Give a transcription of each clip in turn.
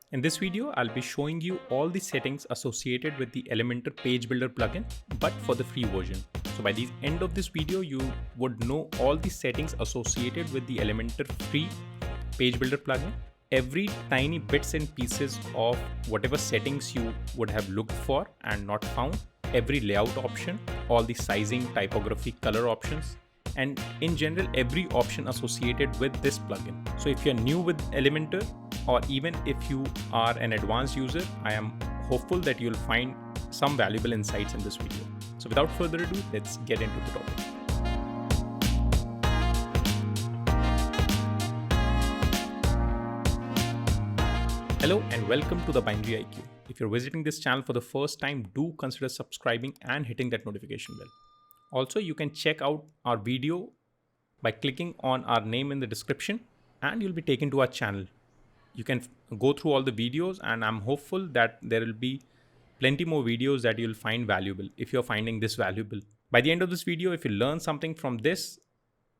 In this video, I'll be showing you all the settings associated with the Elementor Page Builder plugin, but for the free version. So by the end of this video, you would know all the settings associated with the Elementor free Page Builder plugin. Every tiny bits and pieces of whatever settings you would have looked for and not found, every layout option, all the sizing, typography, color options, and in general every option associated with this plugin. So if you're new with Elementor, or even if you are an advanced user, I am hopeful that you'll find some valuable insights in this video. So without further ado, let's get into the topic. Hello and welcome to the Binary IQ. If you're visiting this channel for the first time, do consider subscribing and hitting that notification bell. Also, you can check out our video by clicking on our name in the description and you'll be taken to our channel. You can go through all the videos and I'm hopeful that there will be plenty more videos that you'll find valuable if you're finding this valuable. By the end of this video, if you learn something from this,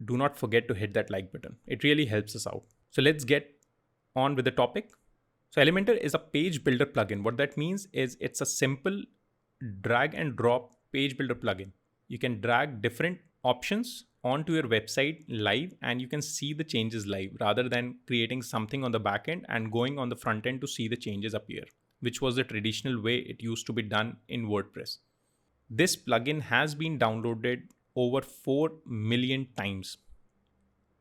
do not forget to hit that like button. It really helps us out. So let's get on with the topic. So Elementor is a page builder plugin. What that means is it's a simple drag and drop page builder plugin. You can drag different options onto your website live and you can see the changes live rather than creating something on the back end and going on the front end to see the changes appear, which was the traditional way it used to be done in WordPress. This plugin has been downloaded over 4 million times,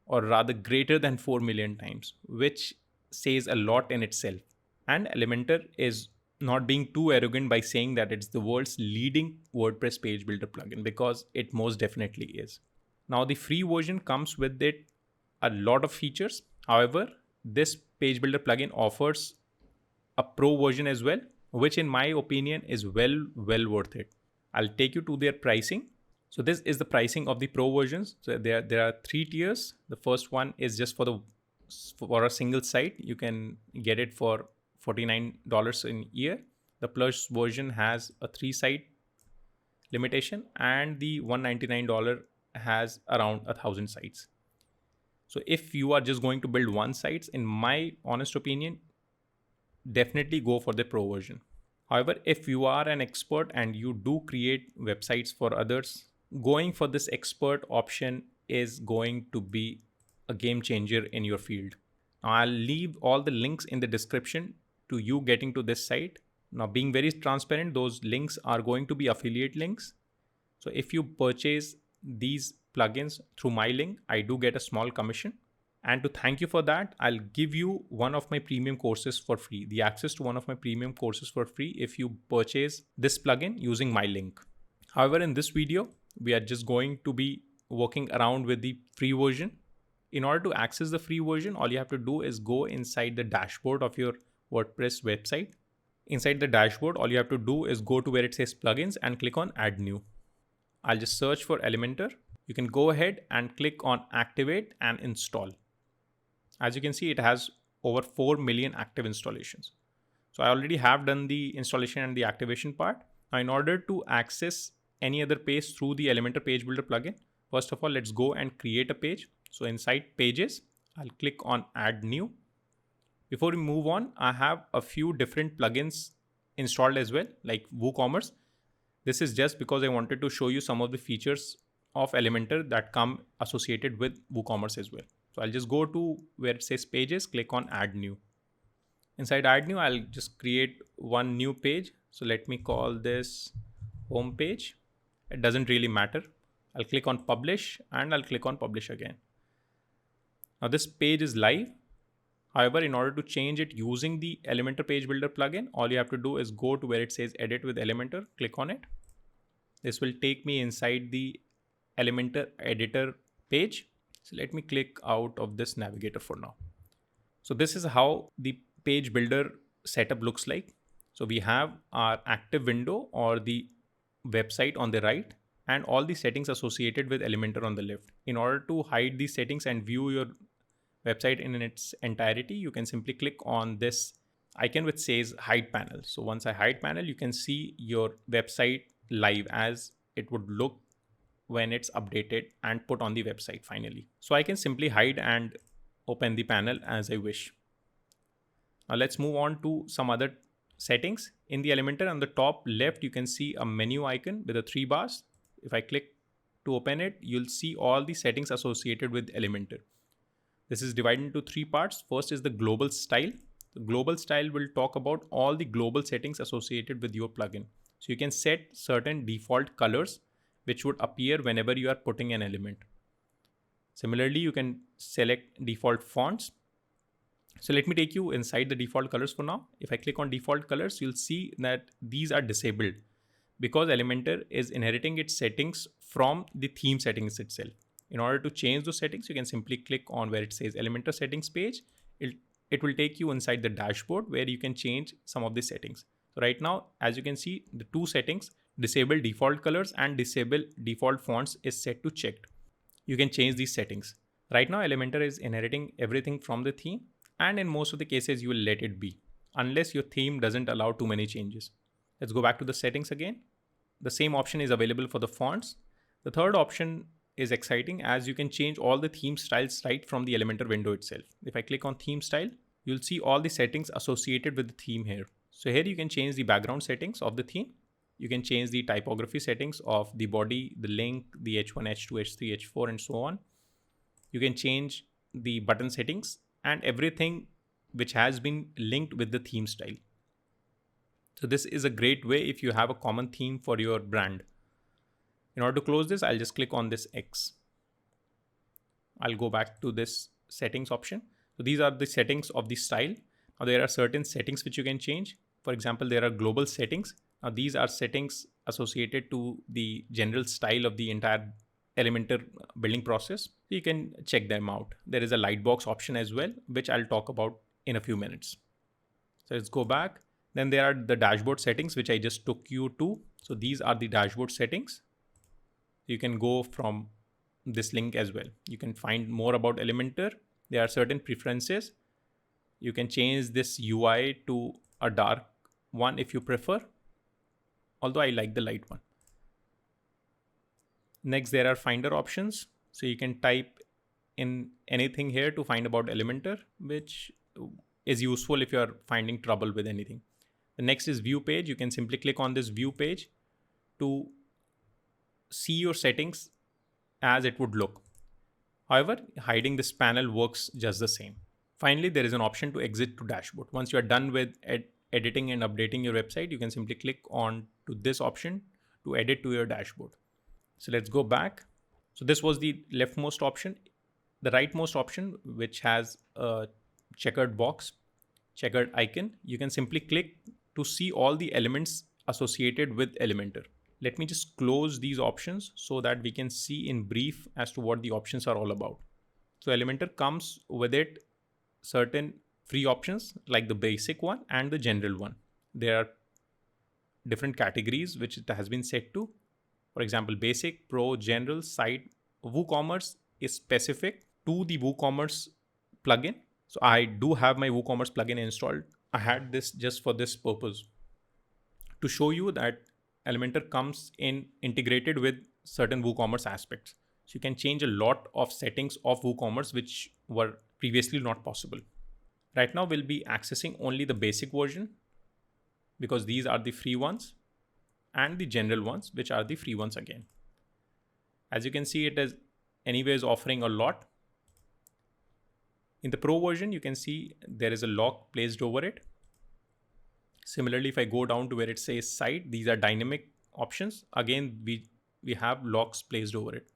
or rather greater than 4 million times, which says a lot in itself. And Elementor is not being too arrogant by saying that it's the world's leading WordPress page builder plugin, because it most definitely is. Now the free version comes with it a lot of features. However, this page builder plugin offers a pro version as well, which in my opinion is well worth it. I'll take you to their pricing. So this is the pricing of the pro versions. So there are 3 tiers. The first one is just for a single site. You can get it for $49 in a year. The plus version has a 3-site limitation and the $199 has around 1,000 sites. So if you are just going to build one site, in my honest opinion, definitely go for the pro version. However, if you are an expert and you do create websites for others, going for this expert option is going to be a game changer in your field. I'll leave all the links in the description to you getting to this site. Now, being very transparent, those links are going to be affiliate links. So if you purchase these plugins through my link, I do get a small commission. And to thank you for that, I'll give you one of my premium courses for free, the access to one of my premium courses for free if you purchase this plugin using my link. However, in this video, we are just going to be working around with the free version. In order to access the free version, all you have to do is go inside the dashboard of your WordPress website. Inside the dashboard, all you have to do is go to where it says plugins and click on add new. I'll just search for Elementor. You can go ahead and click on activate and install. As you can see, it has over 4 million active installations. So I already have done the installation and the activation part. Now, in order to access any other page through the Elementor Page Builder plugin, first of all, let's go and create a page. So inside pages, I'll click on add new. Before we move on, I have a few different plugins installed as well, like WooCommerce. This is just because I wanted to show you some of the features of Elementor that come associated with WooCommerce as well. So I'll just go to where it says pages, click on add new. Inside add new, I'll just create one new page. So let me call this home page. It doesn't really matter. I'll click on publish and I'll click on publish again. Now this page is live. However, in order to change it using the Elementor Page Builder plugin, all you have to do is go to where it says edit with Elementor, click on it. This will take me inside the Elementor editor page. So let me click out of this navigator for now. So this is how the page builder setup looks like. So we have our active window or the website on the right and all the settings associated with Elementor on the left. In order to hide these settings and view your website in its entirety, you can simply click on this icon which says hide panel. So once I hide panel, you can see your website live as it would look when it's updated and put on the website finally. So I can simply hide and open the panel as I wish. Now let's move on to some other settings. In the Elementor, on the top left, you can see a menu icon with the 3 bars. If I click to open it, you'll see all the settings associated with Elementor. This is divided into 3 parts. First is the global style. The global style will talk about all the global settings associated with your plugin. So you can set certain default colors which would appear whenever you are putting an element. Similarly, you can select default fonts. So let me take you inside the default colors for now. If I click on default colors, you'll see that these are disabled because Elementor is inheriting its settings from the theme settings itself. In order to change those settings, you can simply click on where it says Elementor settings page. It will take you inside the dashboard where you can change some of the settings. So right now, as you can see, the 2 settings, disable default colors and disable default fonts, is set to checked. You can change these settings. Right now, Elementor is inheriting everything from the theme, and in most of the cases, you will let it be unless your theme doesn't allow too many changes. Let's go back to the settings again. The same option is available for the fonts. The third option is exciting as you can change all the theme styles right from the Elementor window itself. If I click on theme style, you'll see all the settings associated with the theme here. So here you can change the background settings of the theme. You can change the typography settings of the body, the link, the H1, H2, H3, H4, and so on. You can change the button settings and everything which has been linked with the theme style. So this is a great way if you have a common theme for your brand. In order to close this, I'll just click on this X. I'll go back to this settings option. So these are the settings of the style. Now there are certain settings which you can change. For example, there are global settings. Now these are settings associated to the general style of the entire Elementor building process. You can check them out. There is a lightbox option as well, which I'll talk about in a few minutes. So let's go back. Then there are the dashboard settings, which I just took you to. So these are the dashboard settings. You can go from this link as well. You can find more about Elementor. There are certain preferences. You can change this UI to a dark one if you prefer, although I like the light one. Next, there are finder options. So you can type in anything here to find about Elementor, which is useful if you are finding trouble with anything. The next is view page. You can simply click on this view page to see your settings as it would look. However, hiding this panel works just the same. Finally, there is an option to exit to dashboard. Once you are done with editing and updating your website, you can simply click on to this option to edit to your dashboard. So let's go back. So this was the leftmost option. The rightmost option, which has a checkered box, checkered icon, you can simply click to see all the elements associated with Elementor. Let me just close these options so that we can see in brief as to what the options are all about. So Elementor comes with it certain free options like the basic one and the general one. There are different categories which it has been set to. For example, basic, pro, general, site. WooCommerce is specific to the WooCommerce plugin. So I do have my WooCommerce plugin installed. I had this just for this purpose to show you that Elementor comes in integrated with certain WooCommerce aspects. So you can change a lot of settings of WooCommerce which were previously not possible. Right now we'll be accessing only the basic version because these are the free ones, and the general ones, which are the free ones again. As you can see, it is anyways offering a lot. In the pro version, you can see there is a lock placed over it. Similarly, if I go down to where it says site, these are dynamic options. Again, we have locks placed over it.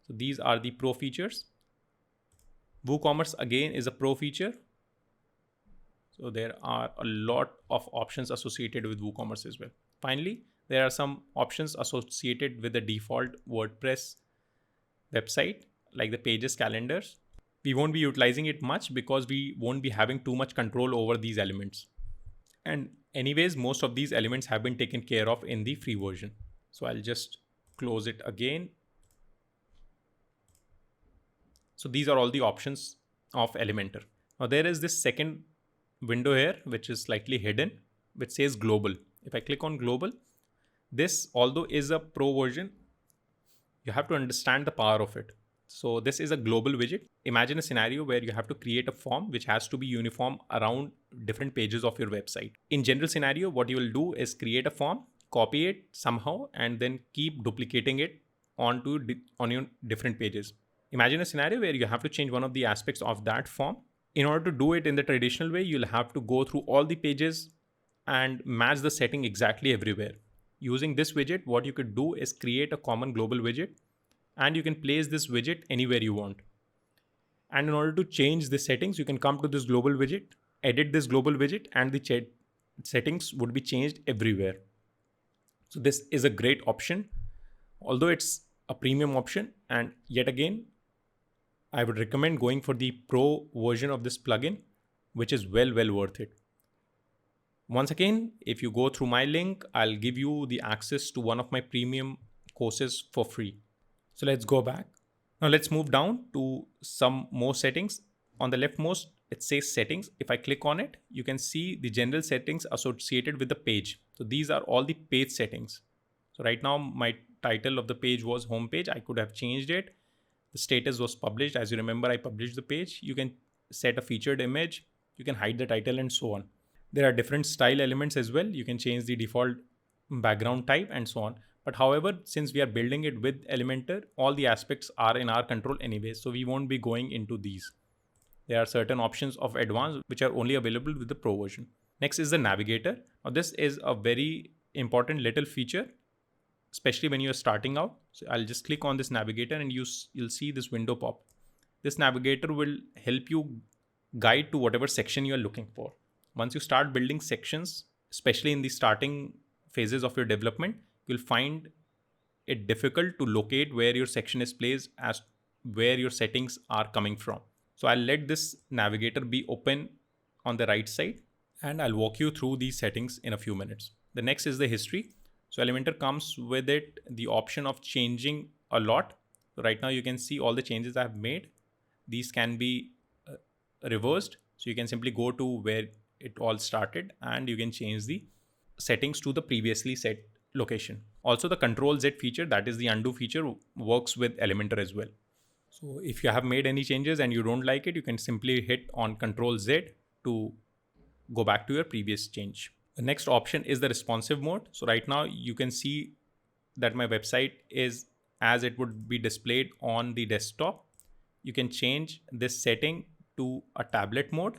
So these are the pro features. WooCommerce again is a pro feature. So there are a lot of options associated with WooCommerce as well. Finally, there are some options associated with the default WordPress website, like the pages calendars. We won't be utilizing it much because we won't be having too much control over these elements. And anyways, most of these elements have been taken care of in the free version. So I'll just close it again. So these are all the options of Elementor. Now there is this second window here, which is slightly hidden, which says global. If I click on global, this, although is a pro version, you have to understand the power of it. So this is a global widget. Imagine a scenario where you have to create a form which has to be uniform around different pages of your website. In general scenario, what you will do is create a form, copy it somehow, and then keep duplicating it on your different pages. Imagine a scenario where you have to change one of the aspects of that form. In order to do it in the traditional way, you'll have to go through all the pages and match the setting exactly everywhere. Using this widget, what you could do is create a common global widget, and you can place this widget anywhere you want. And in order to change the settings, you can come to this global widget, edit this global widget, and the settings would be changed everywhere. So this is a great option, although it's a premium option. And yet again, I would recommend going for the pro version of this plugin, which is well worth it. Once again, if you go through my link, I'll give you the access to one of my premium courses for free. So let's go back. Now let's move down to some more settings. On the leftmost, it says settings. If I click on it, you can see the general settings associated with the page. So these are all the page settings. So right now my title of the page was homepage. I could have changed it. The status was published. As you remember, I published the page. You can set a featured image. You can hide the title and so on. There are different style elements as well. You can change the default background type and so on. But however, since we are building it with Elementor, all the aspects are in our control anyway. So we won't be going into these. There are certain options of advanced which are only available with the pro version. Next is the navigator. Now this is a very important little feature, especially when you're starting out. So I'll just click on this navigator and you'll see this window pop. This navigator will help you guide to whatever section you're looking for. Once you start building sections, especially in the starting phases of your development, you'll find it difficult to locate where your section is placed as where your settings are coming from. So I'll let this navigator be open on the right side and I'll walk you through these settings in a few minutes. The next is the history. So Elementor comes with it the option of changing a lot. So right now you can see all the changes I've made. These can be reversed. So you can simply go to where it all started and you can change the settings to the previously set location. Also the Control Z feature, that is the undo feature, works with Elementor as well. So if you have made any changes and you don't like it, you can simply hit on Control Z to go back to your previous change. The next option is the responsive mode. So right now you can see that my website is as it would be displayed on the desktop. You can change this setting to a tablet mode,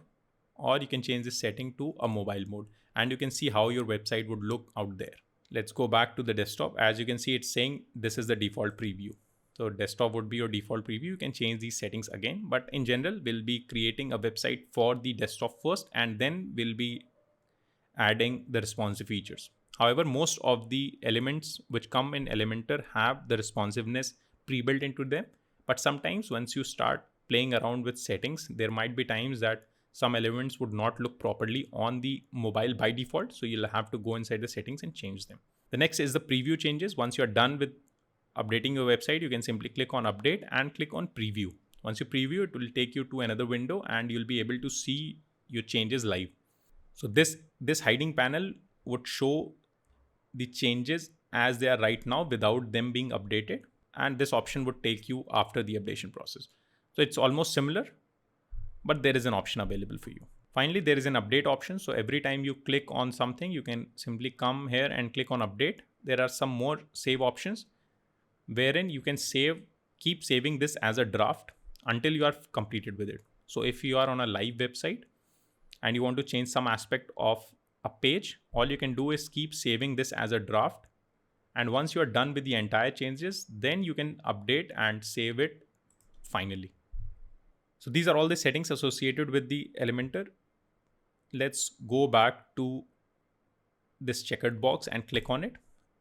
or you can change this setting to a mobile mode, and you can see how your website would look out there. Let's go back to the desktop. As you can see, it's saying this is the default preview. So desktop would be your default preview. You can change these settings again, but in general, we'll be creating a website for the desktop first, and then we'll be adding the responsive features. However, most of the elements which come in Elementor have the responsiveness pre-built into them. But sometimes once you start playing around with settings, there might be times that some elements would not look properly on the mobile by default. So you'll have to go inside the settings and change them. The next is the preview changes. Once you're done with updating your website, you can simply click on update and click on preview. Once you preview, it will take you to another window and you'll be able to see your changes live. So this hiding panel would show the changes as they are right now without them being updated. And this option would take you after the updation process. So it's almost similar, but there is an option available for you. Finally, there is an update option. So every time you click on something, you can simply come here and click on update. There are some more save options wherein you can keep saving this as a draft until you are completed with it. So if you are on a live website and you want to change some aspect of a page, all you can do is keep saving this as a draft. And once you are done with the entire changes, then you can update and save it finally. So these are all the settings associated with the Elementor. Let's go back to this checkered box and click on it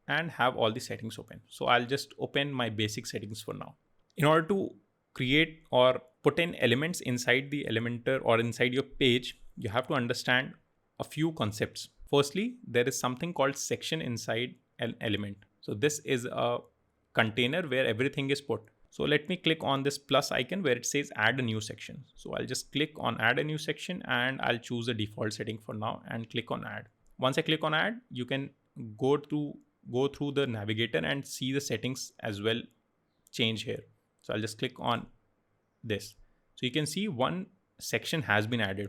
and have all the settings open. So I'll just open my basic settings for now. In order to create or put in elements inside the Elementor or inside your page, you have to understand a few concepts. Firstly, there is something called section inside an element. So this is a container where everything is put. So let me click on this plus icon where it says add a new section. So I'll just click on add a new section and I'll choose a default setting for now and click on add. Once I click on add, you can go through the navigator and see the settings as well change here. So I'll just click on this. So you can see one section has been added.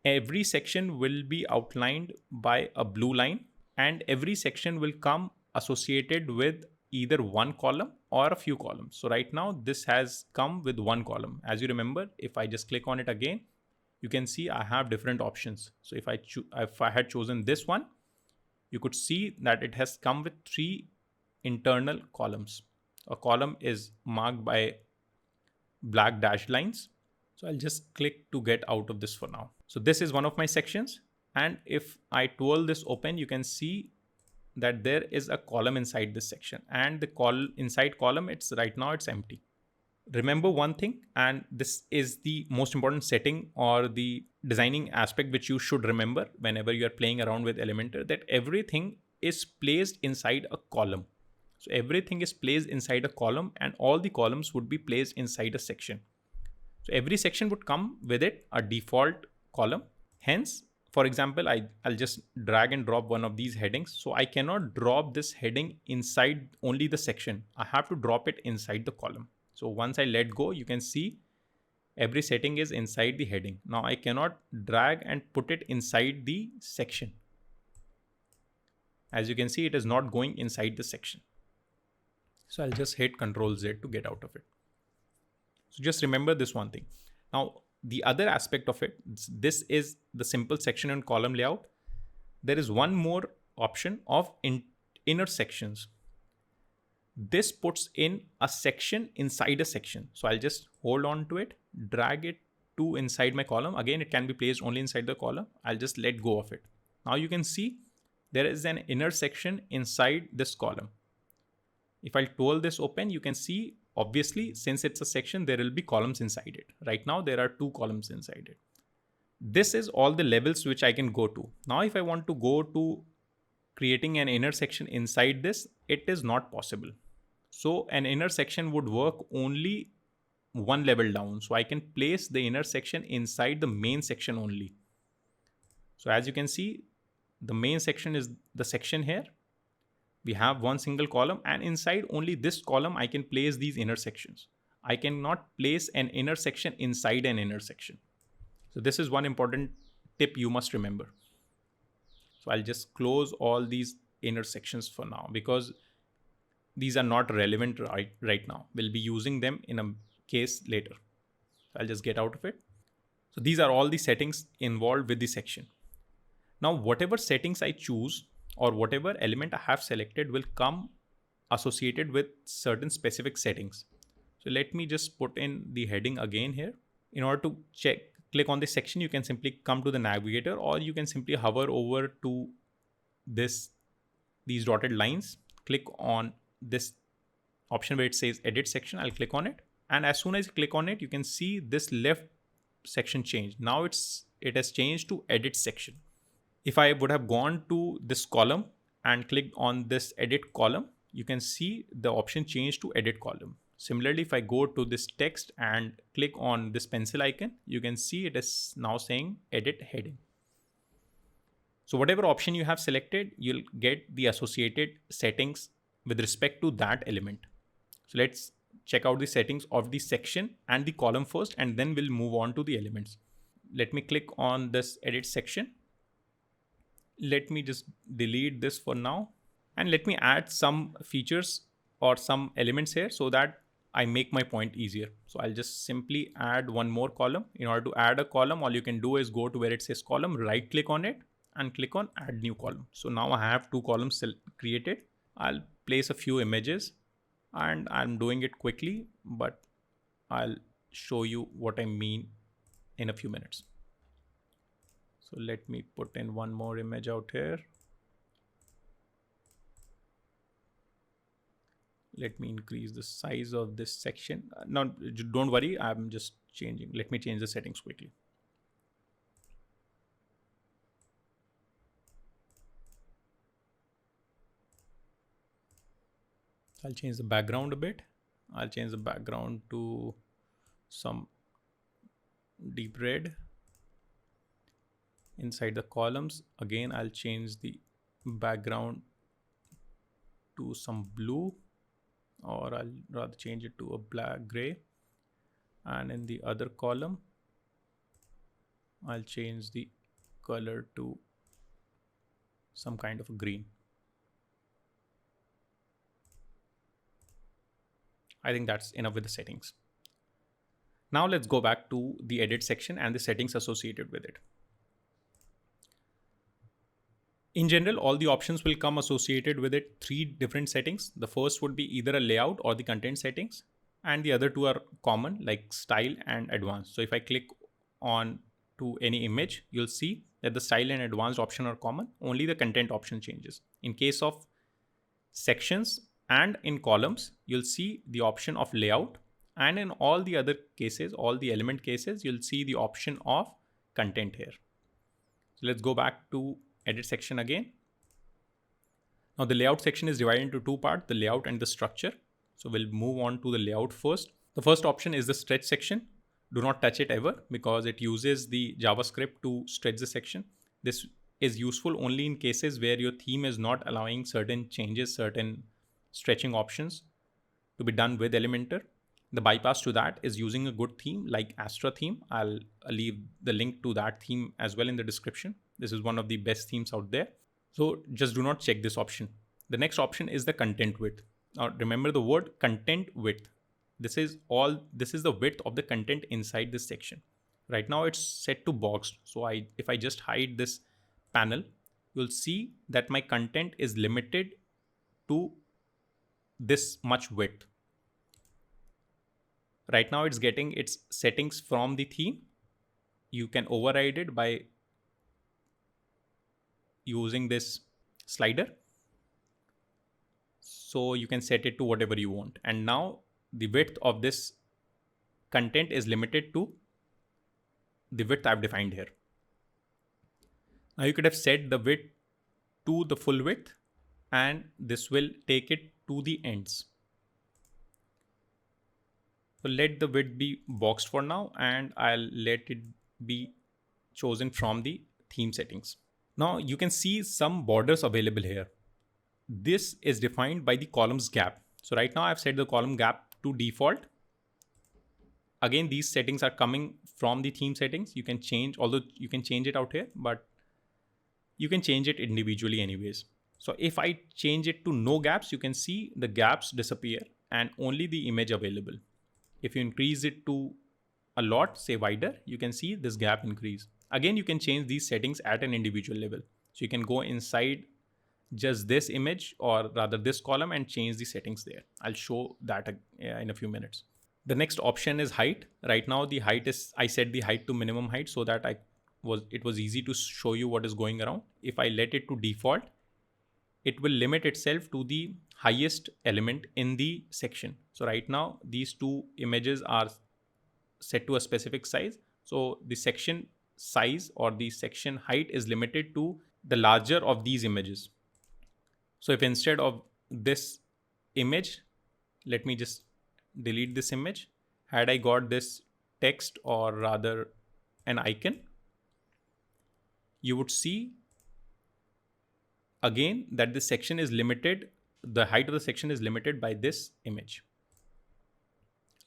Every section will be outlined by a blue line, and every section will come associated with either one column or a few columns. So right now this has come with one column. As you remember, if I just click on it again, you can see I have different options. So if I had chosen this one, you could see that it has come with 3 internal columns. A column is marked by black dashed lines. So I'll just click to get out of this for now. So this is one of my sections. And if I twirl this open, you can see that there is a column inside this section, and the inside column, it's right now it's empty. Remember one thing, and this is the most important setting or the designing aspect which you should remember whenever you are playing around with Elementor, that everything is placed inside a column. So everything is placed inside a column, and all the columns would be placed inside a section. So every section would come with it a default column. Hence, for example, I'll just drag and drop one of these headings. So I cannot drop this heading inside only the section. I have to drop it inside the column. So once I let go, you can see every setting is inside the heading. Now I cannot drag and put it inside the section. As you can see, it is not going inside the section. So I'll just hit Ctrl Z to get out of it. So just remember this one thing. Now, the other aspect of it, this is the simple section and column layout. There is one more option of inner sections. This puts in a section inside a section. So I'll just hold on to it, drag it to inside my column. Again, it can be placed only inside the column. I'll just let go of it. Now you can see there is an inner section inside this column. If I twirl this open, you can see, obviously, since it's a section, there will be columns inside it. Right now, there are 2 columns inside it. This is all the levels which I can go to. Now, if I want to go to creating an inner section inside this, it is not possible. So an inner section would work only one level down. So I can place the inner section inside the main section only. So as you can see, the main section is the section here. We have one single column, and inside only this column, I can place these inner sections. I cannot place an inner section inside an inner section. So this is one important tip you must remember. So I'll just close all these inner sections for now, because these are not relevant right now. We'll be using them in a case later. So I'll just get out of it. So these are all the settings involved with the section. Now, whatever settings I choose, or whatever element I have selected, will come associated with certain specific settings. So let me just put in the heading again here. In order to click on this section, you can simply come to the navigator, or you can simply hover over to these dotted lines, click on this option where it says edit section. I'll click on it. And as soon as you click on it, you can see this left section change. Now it has changed to edit section. If I would have gone to this column and clicked on this edit column, you can see the option changed to edit column. Similarly, if I go to this text and click on this pencil icon, you can see it is now saying edit heading. So whatever option you have selected, you'll get the associated settings with respect to that element. So let's check out the settings of the section and the column first, and then we'll move on to the elements. Let me click on this edit section. Let me just delete this for now, and let me add some features or some elements here so that I make my point easier. So I'll just simply add one more column. In order to add a column, all you can do is go to where it says column, right click on it and click on add new column. So now I have 2 columns created. I'll place a few images, and I'm doing it quickly, but I'll show you what I mean in a few minutes. So let me put in one more image out here. Let me increase the size of this section. No, don't worry, I'm just changing. Let me change the settings quickly. I'll change the background a bit. I'll change the background to some deep red. Inside the columns, again, I'll change the background to some blue. or I'll rather change it to a black gray. And in the other column, I'll change the color to some kind of a green. I think that's enough with the settings. Now let's go back to the edit section and the settings associated with it. In general, all the options will come associated with it 3 different settings. The first would be either a layout or the content settings, and the other 2 are common, like style and advanced. So if I click on to any image, you'll see that the style and advanced option are common. Only the content option changes. In case of sections and in columns, you'll see the option of layout, and in all the other cases, all the element cases, you'll see the option of content here. So let's go back to edit section again. Now the layout section is divided into 2 parts, the layout and the structure. So we'll move on to the layout first. The first option is the stretch section. Do not touch it ever because it uses the JavaScript to stretch the section. This is useful only in cases where your theme is not allowing certain changes, certain stretching options to be done with Elementor. The bypass to that is using a good theme like Astra theme. I'll leave the link to that theme as well in the description. This is one of the best themes out there. So just do not check this option. The next option is the content width. Now remember the word content width. This is the width of the content inside this section. Right now it's set to boxed. So if I just hide this panel, you'll see that my content is limited to this much width. Right now it's getting its settings from the theme. You can override it by using this slider. So you can set it to whatever you want. And now the width of this content is limited to the width I've defined here. Now you could have set the width to the full width, and this will take it to the ends. So let the width be boxed for now, and I'll let it be chosen from the theme settings. Now you can see some borders available here. This is defined by the columns gap. So right now I've set the column gap to default. Again, these settings are coming from the theme settings. You can change, although you can change it out here, but you can change it individually anyways. So if I change it to no gaps, you can see the gaps disappear and only the image available. If you increase it to a lot, say wider, you can see this gap increase. Again, you can change these settings at an individual level. So you can go inside just this image or rather this column and change the settings there. I'll show that in a few minutes. The next option is height. Right now the height is, I set the height to minimum height so that it was easy to show you what is going around. If I let it to default, it will limit itself to the highest element in the section. So right now these 2 images are set to a specific size. So the section size or the section height is limited to the larger of these images. So if instead of this image, let me just delete this image. Had I got this text or rather an icon, you would see again that this section is limited. The height of the section is limited by this image.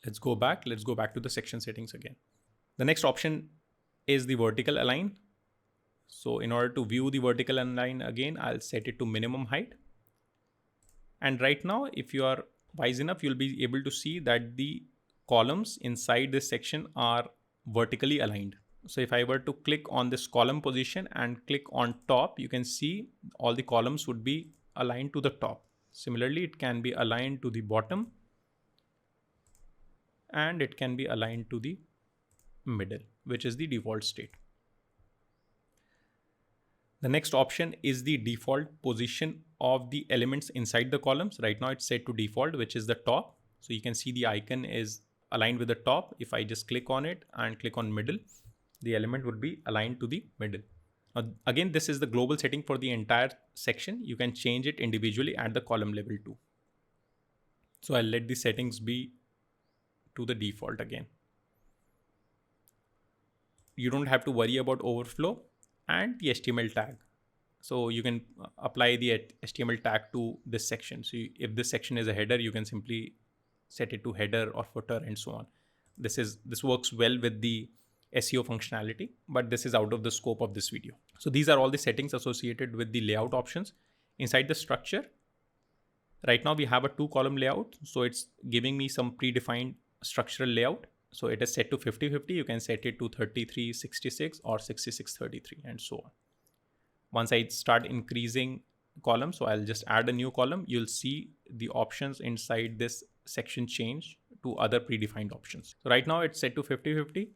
Let's go back to the section settings again. The next option is the vertical align. So in order to view the vertical align again, I'll set it to minimum height. And right now, if you are wise enough, you'll be able to see that the columns inside this section are vertically aligned. So if I were to click on this column position and click on top, you can see all the columns would be aligned to the top. Similarly, it can be aligned to the bottom and it can be aligned to the middle, which is the default state. The next option is the default position of the elements inside the columns. Right now it's set to default, which is the top. So you can see the icon is aligned with the top. If I just click on it and click on middle, the element would be aligned to the middle. Again, this is the global setting for the entire section. You can change it individually at the column level too. So I'll let the settings be to the default again. You don't have to worry about overflow and the HTML tag. So you can apply the HTML tag to this section. So if this section is a header, you can simply set it to header or footer and so on. This works well with the SEO functionality, but this is out of the scope of this video. So these are all the settings associated with the layout options. Inside the structure, right now we have a 2-column layout. So it's giving me some predefined structural layout. So it is set to 50-50. You can set it to 33-66 or 66-33 and so on. Once I start increasing columns, so I'll just add a new column, you'll see the options inside this section change to other predefined options. So right now it's set to 50-50.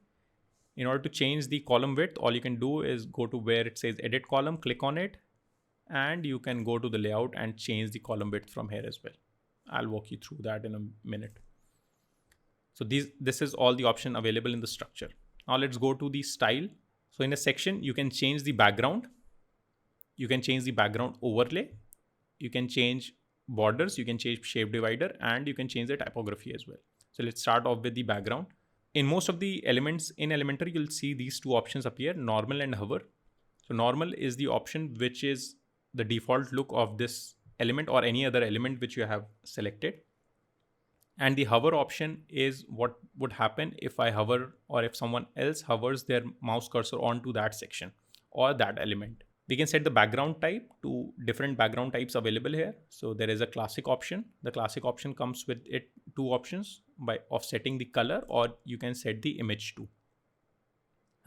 In order to change the column width, all you can do is go to where it says edit column, click on it, and you can go to the layout and change the column width from here as well. I'll walk you through that in a minute. So this is all the option available in the structure. Now let's go to the style. So in a section, you can change the background. You can change the background overlay. You can change borders. You can change shape divider, and you can change the typography as well. So let's start off with the background. In most of the elements in Elementor, you'll see these two options appear, normal and hover. So normal is the option which is the default look of this element or any other element which you have selected. And the hover option is what would happen if I hover or if someone else hovers their mouse cursor onto that section or that element. We can set the background type to different background types available here. So there is a classic option. The classic option comes with it two options by offsetting the color, or you can set the image to.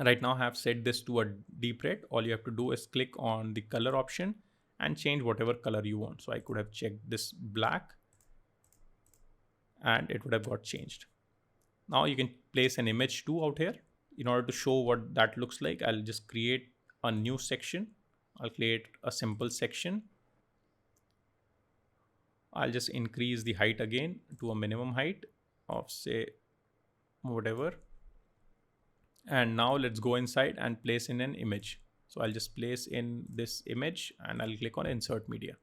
Right now I have set this to a deep red. All you have to do is click on the color option and change whatever color you want. So I could have checked this black and it would have got changed. Now you can place an image too out here. In order to show what that looks like, I'll just create a new section. I'll create a simple section. I'll just increase the height again to a minimum height of say whatever. And now let's go inside and place in an image. So I'll just place in this image and I'll click on insert media.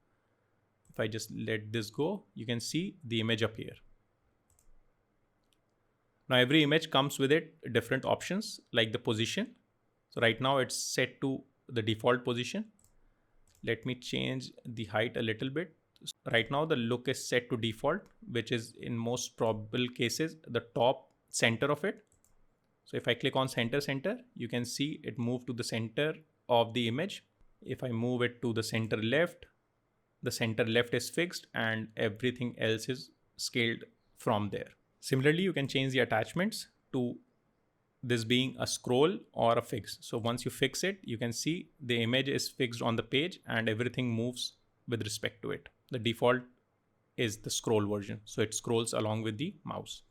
If I just let this go, you can see the image appear. Now every image comes with it different options like the position. So right now it's set to the default position. Let me change the height a little bit. Right now the look is set to default, which is in most probable cases the top center of it. So if I click on center, you can see it move to the center of the image. If I move it to the center left is fixed and everything else is scaled from there. Similarly, you can change the attachments to this being a scroll or a fix. So once you fix it, you can see the image is fixed on the page and everything moves with respect to it. The default is the scroll version. So it scrolls along with the mouse.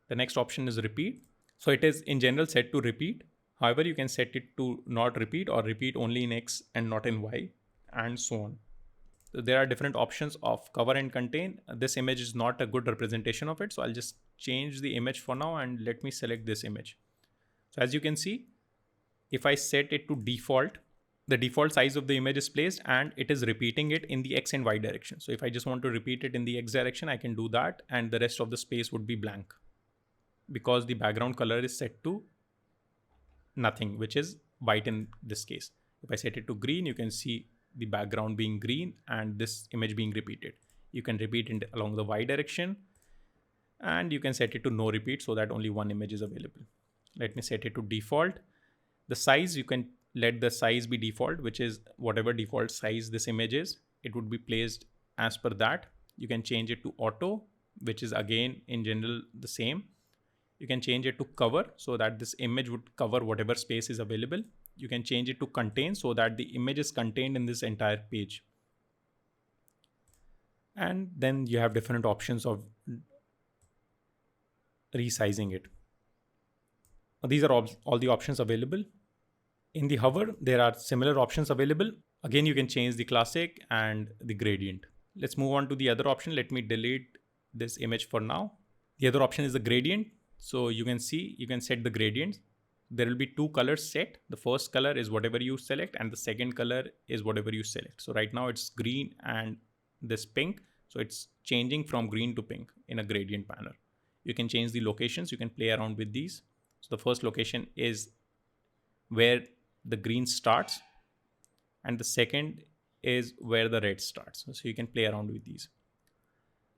The next option is repeat. So it is in general set to repeat. However, you can set it to not repeat or repeat only in X and not in Y and so on. So there are different options of cover and contain. This image is not a good representation of it. So I'll just change the image for now and let me select this image. So as you can see, if I set it to default, the default size of the image is placed and it is repeating it in the X and Y direction. So if I just want to repeat it in the X direction, I can do that and the rest of the space would be blank because the background color is set to nothing, which is white in this case. If I set it to green, you can see the background being green and this image being repeated. You can repeat it along the Y direction and you can set it to no repeat so that only one image is available. Let me set it to default. The size, you can let the size be default, which is whatever default size this image is, it would be placed as per that. You can change it to auto, which is again in general the same. You can change it to cover so that this image would cover whatever space is available. You can change it to contain so that the image is contained in this entire page. And then you have different options of resizing it. These are all the options available. In the hover, there are similar options available. Again, you can change the classic and the gradient. Let's move on to the other option. Let me delete this image for now. The other option is the gradient. So you can see, you can set the gradients. There will be two colors set. The first color is whatever you select and the second color is whatever you select. So right now it's green and this pink. So it's changing from green to pink in a gradient banner. You can change the locations. You can play around with these. So the first location is where the green starts. and the second is where the red starts. So you can play around with these.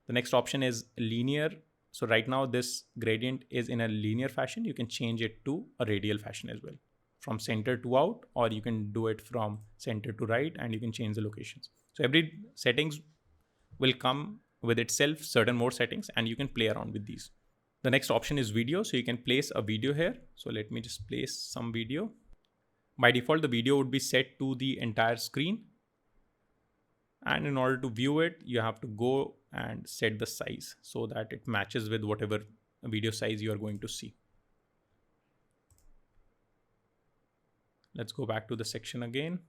The next option is linear. So right now this gradient is in a linear fashion. You can change it to a radial fashion as well, from center to out, or you can do it from center to right, and you can change the locations. So every settings will come with itself certain more settings, and you can play around with these. The next option is video. So you can place a video here. So let me just place some video. By default, the video would be set to the entire screen. And in order to view it, you have to go and set the size so that it matches with whatever video size you are going to see. Let's go back to the section again.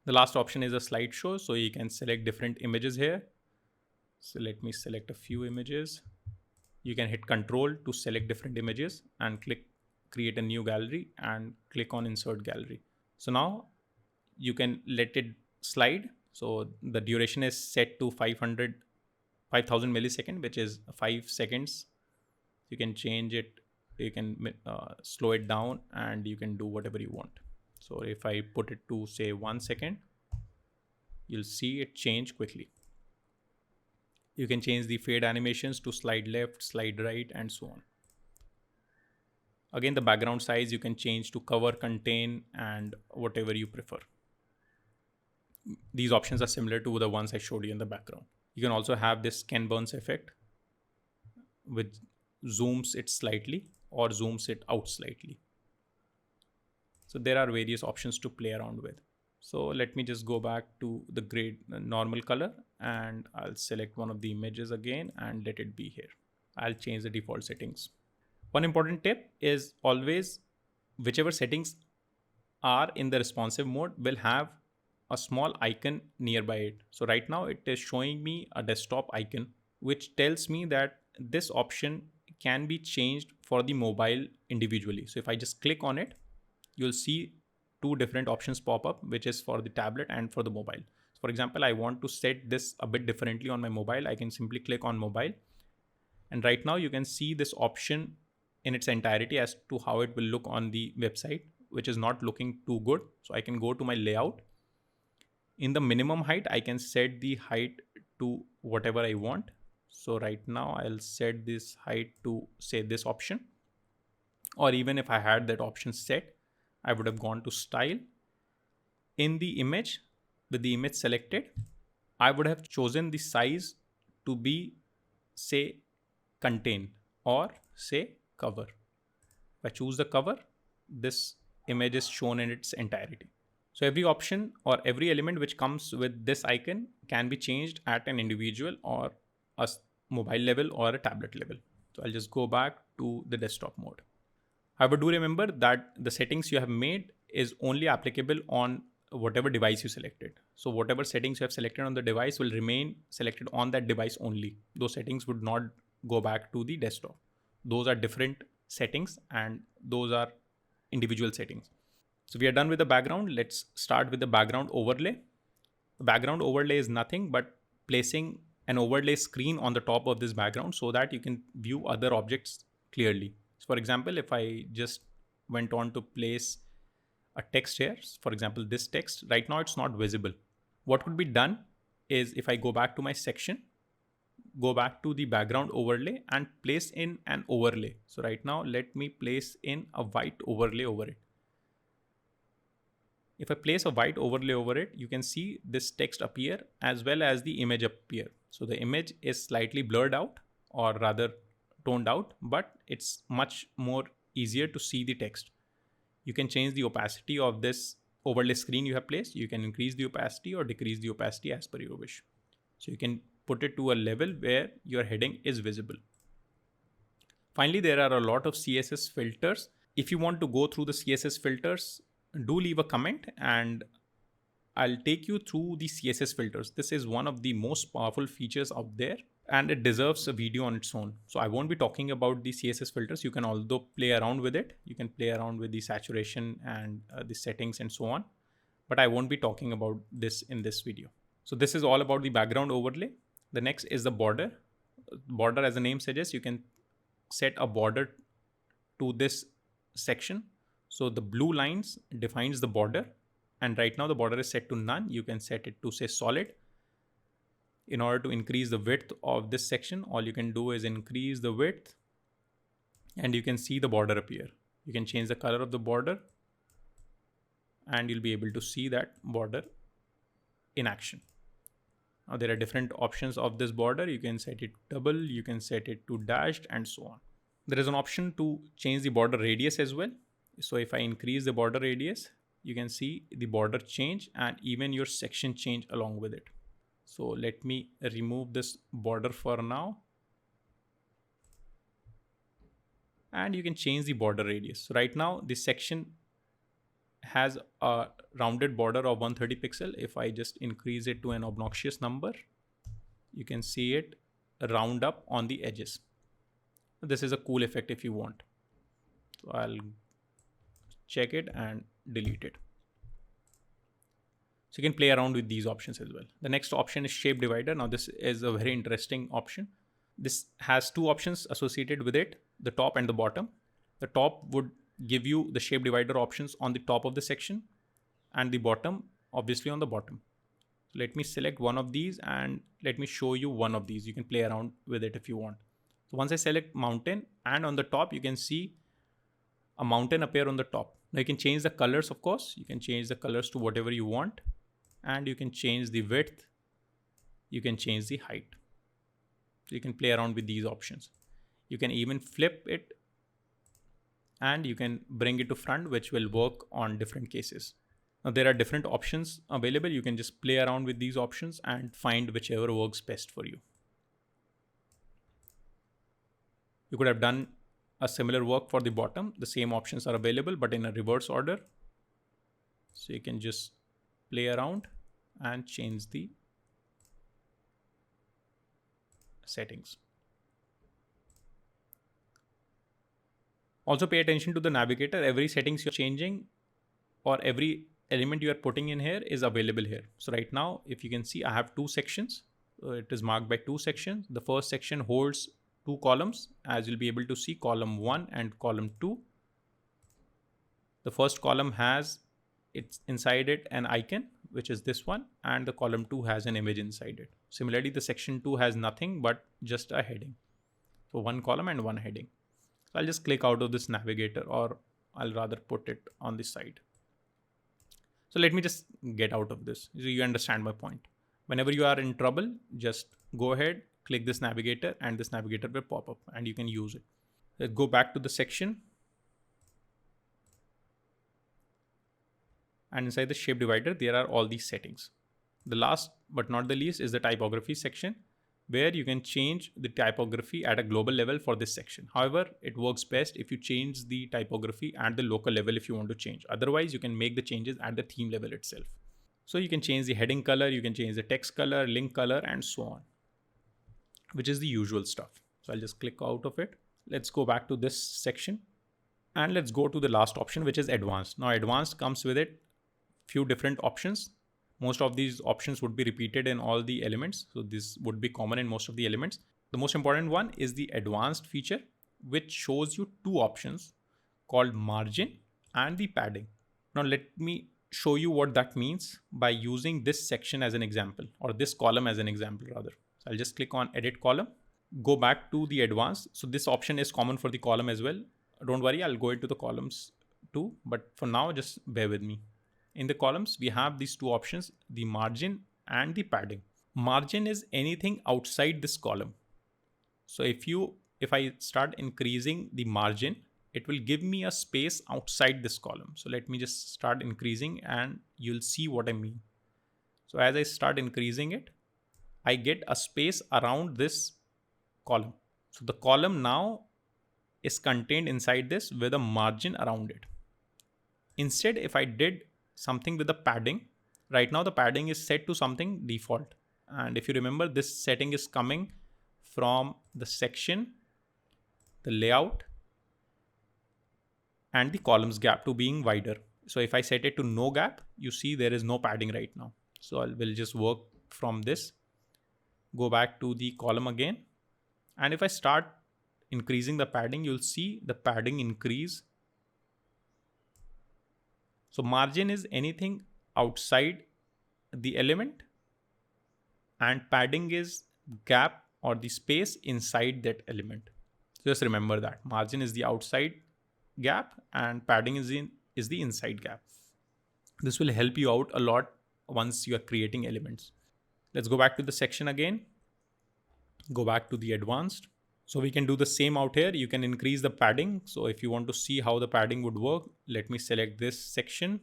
The last option is a slideshow. So you can select different images here. So let me select a few images. You can hit Control to select different images and click create a new gallery and click on insert gallery. So now you can let it slide. So the duration is set to 5000 millisecond, which is 5 seconds. You can change it. You can slow it down, and you can do whatever you want. So if I put it to say 1 second, you'll see it change quickly. You can change the fade animations to slide left, slide right, and so on. Again, the background size you can change to cover, contain, and whatever you prefer. These options are similar to the ones I showed you in the background. You can also have this Ken Burns effect, which zooms it slightly or zooms it out slightly. So there are various options to play around with. So let me just go back to the normal color, and I'll select one of the images again and let it be here. I'll change the default settings. One important tip is always whichever settings are in the responsive mode will have a small icon nearby it. So right now it is showing me a desktop icon, which tells me that this option can be changed for the mobile individually. So if I just click on it, you'll see two different options pop up, which is for the tablet and for the mobile. So for example, I want to set this a bit differently on my mobile. I can simply click on mobile. And right now you can see this option in its entirety as to how it will look on the website, which is not looking too good. So I can go to my layout. In the minimum height, I can set the height to whatever I want. So right now I'll set this height to say this option. Or even if I had that option set, I would have gone to style. In the image, with the image selected, I would have chosen the size to be say contain or say cover. If I choose the cover, this image is shown in its entirety. So every option or every element which comes with this icon can be changed at an individual or a mobile level or a tablet level. So I'll just go back to the desktop mode. However, do remember that the settings you have made is only applicable on whatever device you selected. So whatever settings you have selected on the device will remain selected on that device only. Those settings would not go back to the desktop. Those are different settings and those are individual settings. So we are done with the background. Let's start with the background overlay. The background overlay is nothing but placing an overlay screen on the top of this background so that you can view other objects clearly. So for example, if I just went on to place a text here, for example, this text, right now it's not visible. What could be done is if I go back to my section, go back to the background overlay and place in an overlay. So right now, let me place in a white overlay over it. If I place a white overlay over it, you can see this text appear as well as the image appear. So the image is slightly blurred out or rather toned out, but it's much more easier to see the text. You can change the opacity of this overlay screen you have placed. You can increase the opacity or decrease the opacity as per your wish. So you can put it to a level where your heading is visible. Finally, there are a lot of CSS filters. If you want to go through the CSS filters, do leave a comment and I'll take you through the CSS filters. This is one of the most powerful features out there and it deserves a video on its own. So I won't be talking about the CSS filters. You can although play around with it. You can play around with the saturation and the settings and so on. But I won't be talking about this in this video. So this is all about the background overlay. The next is the border. Border, as the name suggests, you can set a border to this section. So the blue lines defines the border And right now the border is set to none. You can set it to say solid. In order to increase the width of this section, all you can do is increase the width and you can see the border appear. You can change the color of the border and you'll be able to see that border in action. Now there are different options of this border. You can set it double, you can set it to dashed and so on. There is an option to change the border radius as well. So if I increase the border radius, you can see the border change and even your section change along with it. So let me remove this border for now. And you can change the border radius. So right now this section has a rounded border of 130 pixel. If I just increase it to an obnoxious number, you can see it round up on the edges. This is a cool effect if you want. So I'll check it and delete it. So you can play around with these options as well. The next option is shape divider. Now this is a very interesting option. This has two options associated with it, the top and the bottom. The top would give you the shape divider options on the top of the section and the bottom obviously on the bottom. So let me select one of these and let me show you one of these. You can play around with it if you want. So once I select mountain, and on the top you can see a mountain appear on the top. Now you can change the colors, of course. You can change the colors to whatever you want, and you can change the width. You can change the height. So you can play around with these options. You can even flip it and you can bring it to front, which will work on different cases. Now there are different options available. You can just play around with these options and find whichever works best for you. You could have done a similar work for the bottom. The same options are available, but in a reverse order. So you can just play around and change the settings. Also pay attention to the navigator. Every settings you're changing or every element you are putting in here is available here. So right now, if you can see, I have two sections. It is marked by two sections. The first section holds two columns, as you'll be able to see, column 1 and column 2. The first column has inside it an icon, which is this one, and the column 2 has an image inside it. Similarly, the section 2 has nothing but just a heading. So one column and one heading. So I'll just click out of this navigator, or I'll rather put it on the side. So let me just get out of this so you understand my point. Whenever you are in trouble, just go ahead, click this navigator, and this navigator will pop up and you can use it. Let's go back to the section. And inside the shape divider, there are all these settings. The last but not the least is the typography section, where you can change the typography at a global level for this section. However, it works best if you change the typography at the local level if you want to change. Otherwise, you can make the changes at the theme level itself. So you can change the heading color, you can change the text color, link color, and so on, which is the usual stuff. So I'll just click out of it. Let's go back to this section and let's go to the last option, which is advanced. Now advanced comes with it few different options. Most of these options would be repeated in all the elements. So this would be common in most of the elements. The most important one is the advanced feature, which shows you two options called margin and the padding. Now let me show you what that means by using this section as an example, or this column as an example rather. So I'll just click on edit column, go back to the advanced. So this option is common for the column as well. Don't worry, I'll go into the columns too, but for now, just bear with me. In the columns, we have these two options, the margin and the padding. Margin is anything outside this column. So if I start increasing the margin, it will give me a space outside this column. So let me just start increasing and you'll see what I mean. So as I start increasing it, I get a space around this column. So the column now is contained inside this with a margin around it. Instead, if I did something with the padding, right now the padding is set to something default. And if you remember, this setting is coming from the section, the layout, and the columns gap to being wider. So if I set it to no gap, you see there is no padding right now. So I will just work from this, go back to the column again. And if I start increasing the padding, you'll see the padding increase. So margin is anything outside the element, and padding is gap or the space inside that element. Just remember that margin is the outside gap and padding is the inside gap. This will help you out a lot once you are creating elements. Let's go back to the section again. Go back to the advanced. So we can do the same out here. You can increase the padding. So if you want to see how the padding would work, let me select this section.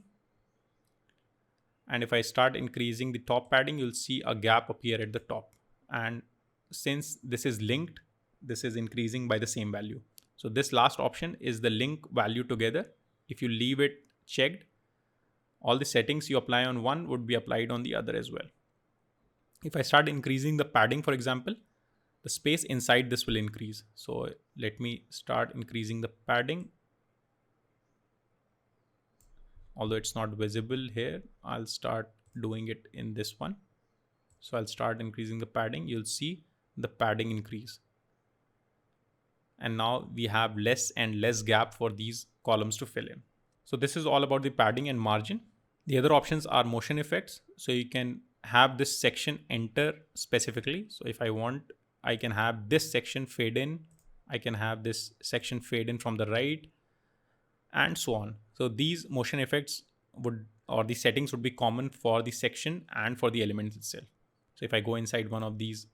And if I start increasing the top padding, you'll see a gap appear at the top. And since this is linked, this is increasing by the same value. So this last option is the link value together. If you leave it checked, all the settings you apply on one would be applied on the other as well. If I start increasing the padding, for example, the space inside this will increase. So let me start increasing the padding. Although it's not visible here, I'll start doing it in this one. So I'll start increasing the padding. You'll see the padding increase. And now we have less and less gap for these columns to fill in. So this is all about the padding and margin. The other options are motion effects. So you can have this section enter specifically. So if I want, I can have this section fade in. I can have this section fade in from the right and so on. So these motion effects or the settings would be common for the section and for the element itself. So if I go inside one of these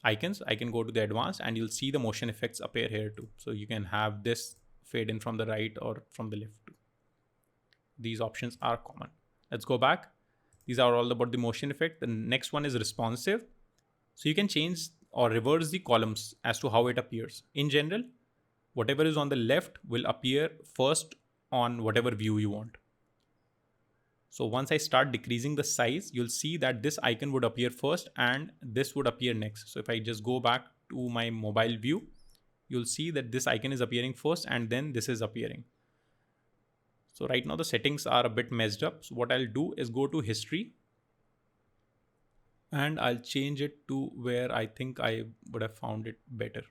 icons, I can go to the advanced and you'll see the motion effects appear here too. So you can have this fade in from the right or from the left too. These options are common. Let's go back. These are all about the motion effect. The next one is responsive. So you can change or reverse the columns as to how it appears. In general, whatever is on the left will appear first on whatever view you want. So once I start decreasing the size, you'll see that this icon would appear first and this would appear next. So if I just go back to my mobile view, you'll see that this icon is appearing first and then this is appearing. So right now the settings are a bit messed up. So what I'll do is go to history and I'll change it to where I think I would have found it better.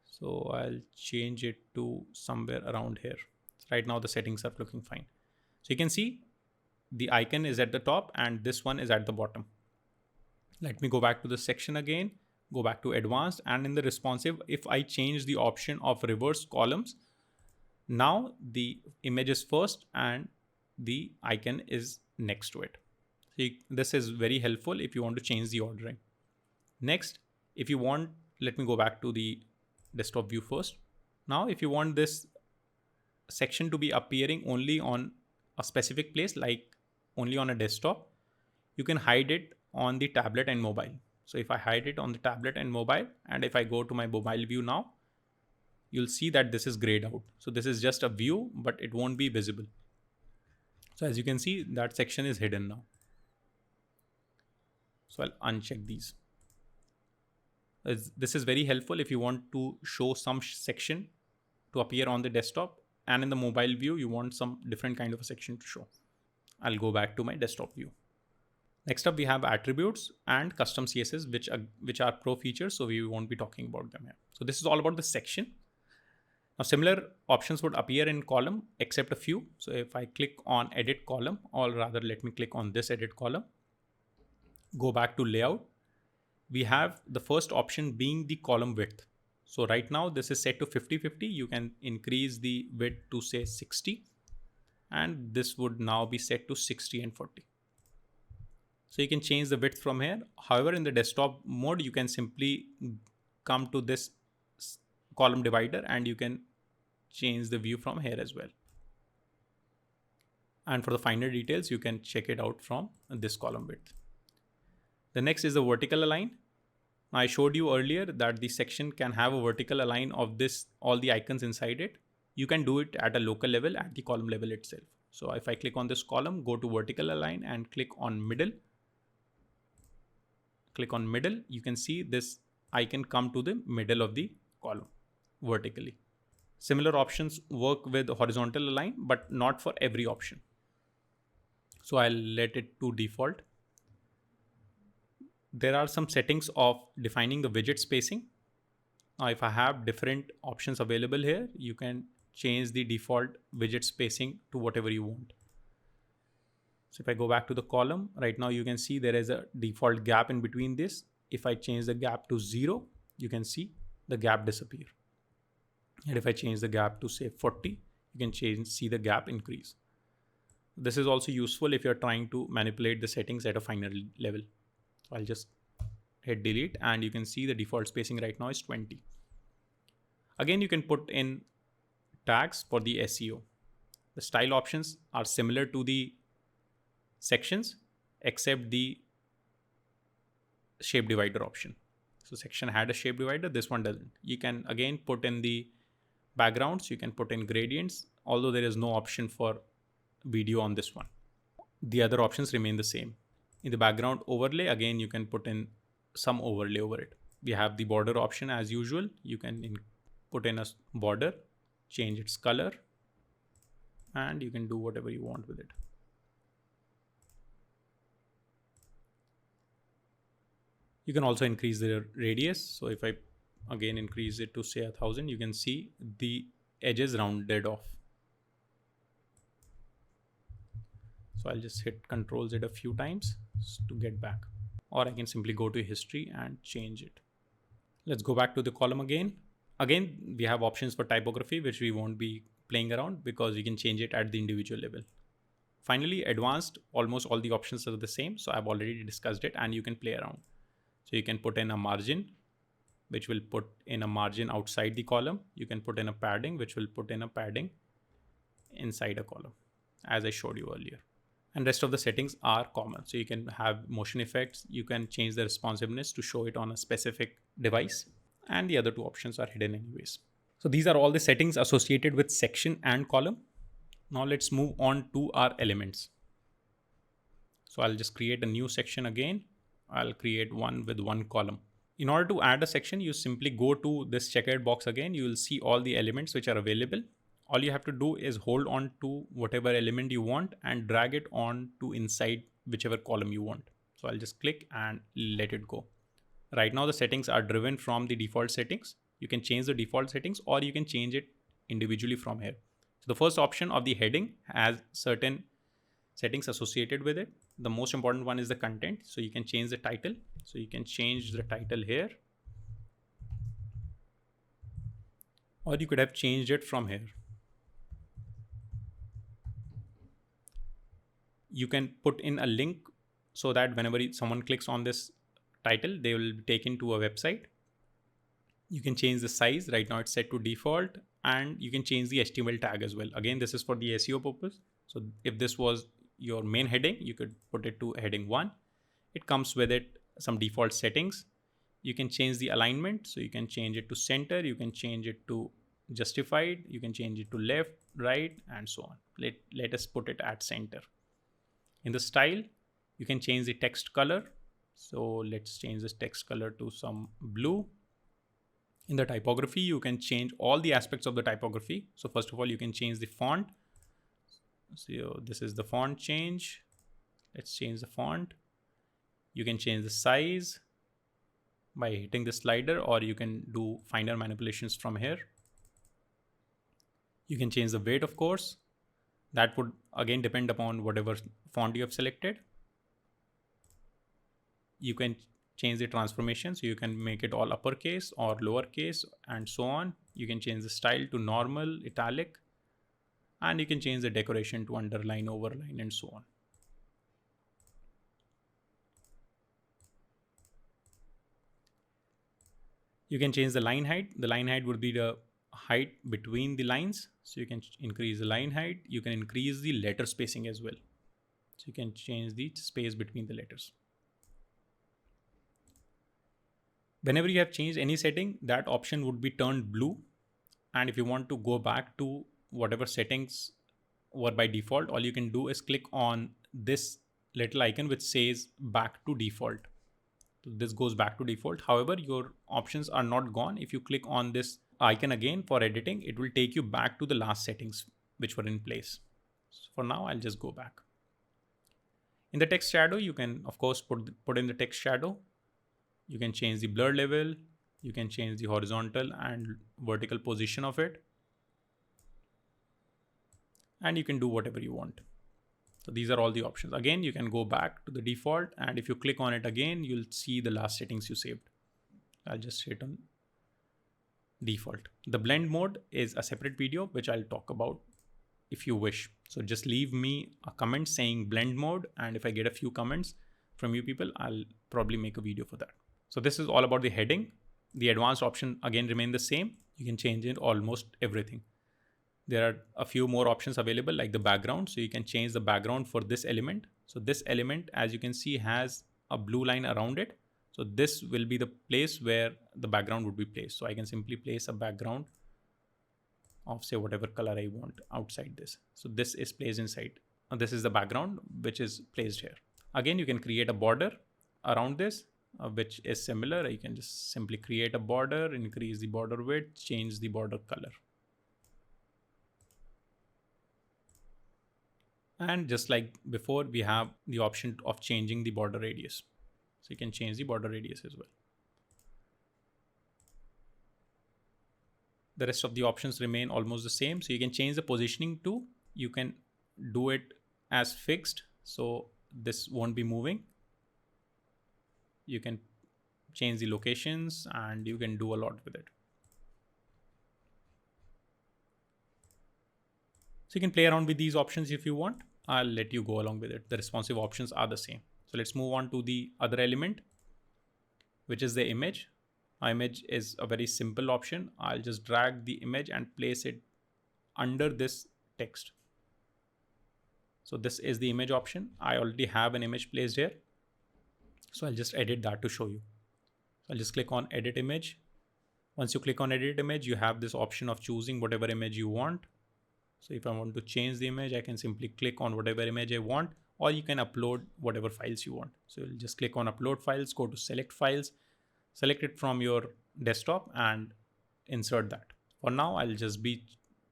So I'll change it to somewhere around here. Right now the settings are looking fine. So you can see the icon is at the top and this one is at the bottom. Let me go back to the section again, go back to advanced, and in the responsive, if I change the option of reverse columns, now the image is first and the icon is next to it. So this is very helpful if you want to change the ordering. Next, if you want, let me go back to the desktop view first. Now, if you want this section to be appearing only on a specific place, like only on a desktop, you can hide it on the tablet and mobile. So if I hide it on the tablet and mobile, and if I go to my mobile view now, you'll see that this is grayed out. So this is just a view, but it won't be visible. So as you can see, that section is hidden now. So I'll uncheck these. This is very helpful if you want to show some section to appear on the desktop, and in the mobile view, you want some different kind of a section to show. I'll go back to my desktop view. Next up, we have attributes and custom CSS, which are pro features. So we won't be talking about them here. So this is all about the section. Now, similar options would appear in column except a few. So if I click on edit column, or rather let me click on this edit column, go back to layout, we have the first option being the column width. So right now this is set to 50-50. You can increase the width to say 60, and this would now be set to 60 and 40. So you can change the width from here. However, in the desktop mode, you can simply come to this column divider and you can change the view from here as well. And for the finer details, you can check it out from this column width. The next is the vertical align. I showed you earlier that the section can have a vertical align of all the icons inside it. You can do it at a local level, at the column level itself. So if I click on this column, go to vertical align and click on middle. Click on middle, you can see this icon come to the middle of the column vertically. Similar options work with horizontal align, but not for every option. So I'll let it to default. There are some settings of defining the widget spacing. Now, if I have different options available here, you can change the default widget spacing to whatever you want. So if I go back to the column, right now you can see there is a default gap in between this. If I change the gap to 0, you can see the gap disappear. And if I change the gap to say 40, you can see the gap increase. This is also useful if you're trying to manipulate the settings at a finer level. So I'll just hit delete and you can see the default spacing right now is 20. Again, you can put in tags for the SEO. The style options are similar to the sections except the shape divider option. So section had a shape divider, this one doesn't. You can again put in the backgrounds, you can put in gradients, although there is no option for video on this one. The other options remain the same. In the background overlay, again you can put in some overlay over it. We have the border option as usual. You can put in a border, change its color, and you can do whatever you want with it. You can also increase the radius. So if I again increase it to say 1000, you can see the edges rounded off. So I'll just hit Ctrl Z a few times to get back, or I can simply go to history and change it. Let's go back to the column again. Again, we have options for typography, which we won't be playing around because we can change it at the individual level. Finally, advanced, almost all the options are the same. So I've already discussed it and you can play around. So you can put in a margin, which will put in a margin outside the column. You can put in a padding, which will put in a padding inside a column, as I showed you earlier. And rest of the settings are common. So you can have motion effects. You can change the responsiveness to show it on a specific device. And the other two options are hidden anyways. So these are all the settings associated with section and column. Now let's move on to our elements. So I'll just create a new section again. I'll create one with one column. In order to add a section, you simply go to this checkered box again. You will see all the elements which are available. All you have to do is hold on to whatever element you want and drag it on to inside whichever column you want. So I'll just click and let it go. Right now the settings are driven from the default settings. You can change the default settings or you can change it individually from here. So the first option of the heading has certain settings associated with it. The most important one is the content. So you can change the title. So you can change the title here. Or you could have changed it from here. You can put in a link so that whenever someone clicks on this title, they will be taken to a website. You can change the size. Right now it's set to default, and you can change the HTML tag as well. Again, this is for the SEO purpose. So if this was your main heading, you could put it to heading 1. It comes with it some default settings. You can change the alignment. So you can change it to center. You can change it to justified. You can change it to left, right, and so on. Let us put it at center. In the style, you can change the text color. So let's change this text color to some blue. In the typography, you can change all the aspects of the typography. So first of all, you can change the font. So this is the font change. Let's change the font. You can change the size by hitting the slider, or you can do finer manipulations from here. You can change the weight, of course. That would again depend upon whatever font you have selected. You can change the transformation. So you can make it all uppercase or lowercase and so on. You can change the style to normal, italic, and you can change the decoration to underline, overline, and so on. You can change the line height. The line height would be the height between the lines. So you can increase the line height. You can increase the letter spacing as well. So you can change the space between the letters. Whenever you have changed any setting, that option would be turned blue. And if you want to go back to whatever settings were by default, all you can do is click on this little icon which says back to default. So this goes back to default. However, your options are not gone. If you click on this icon again for editing, it will take you back to the last settings which were in place. So for now, I'll just go back. In the text shadow, you can of course put in the text shadow. You can change the blur level. You can change the horizontal and vertical position of it. And you can do whatever you want. So these are all the options. Again, you can go back to the default, and if you click on it again, you'll see the last settings you saved. I'll just hit on default. The blend mode is a separate video, which I'll talk about if you wish. So just leave me a comment saying blend mode, and if I get a few comments from you people, I'll probably make a video for that. So this is all about the heading. The advanced option again remain the same. You can change it almost everything. There are a few more options available, like the background. So you can change the background for this element. So this element, as you can see, has a blue line around it. So this will be the place where the background would be placed. So I can simply place a background of, say, whatever color I want outside this. So this is placed inside. This is the background which is placed here. Again, you can create a border around this, which is similar. You can just simply create a border, increase the border width, change the border color. And just like before, we have the option of changing the border radius. So you can change the border radius as well. The rest of the options remain almost the same. So you can change the positioning too. You can do it as fixed, so this won't be moving. You can change the locations, and you can do a lot with it. So you can play around with these options if you want. I'll let you go along with it. The responsive options are the same. So let's move on to the other element, which is the image. Our image is a very simple option. I'll just drag the image and place it under this text. So this is the image option. I already have an image placed here. So I'll just edit that to show you. So I'll just click on edit image. Once you click on edit image, you have this option of choosing whatever image you want. So if I want to change the image, I can simply click on whatever image I want, or you can upload whatever files you want. So you'll just click on upload files, go to select files, select it from your desktop and insert that. For now, I'll just be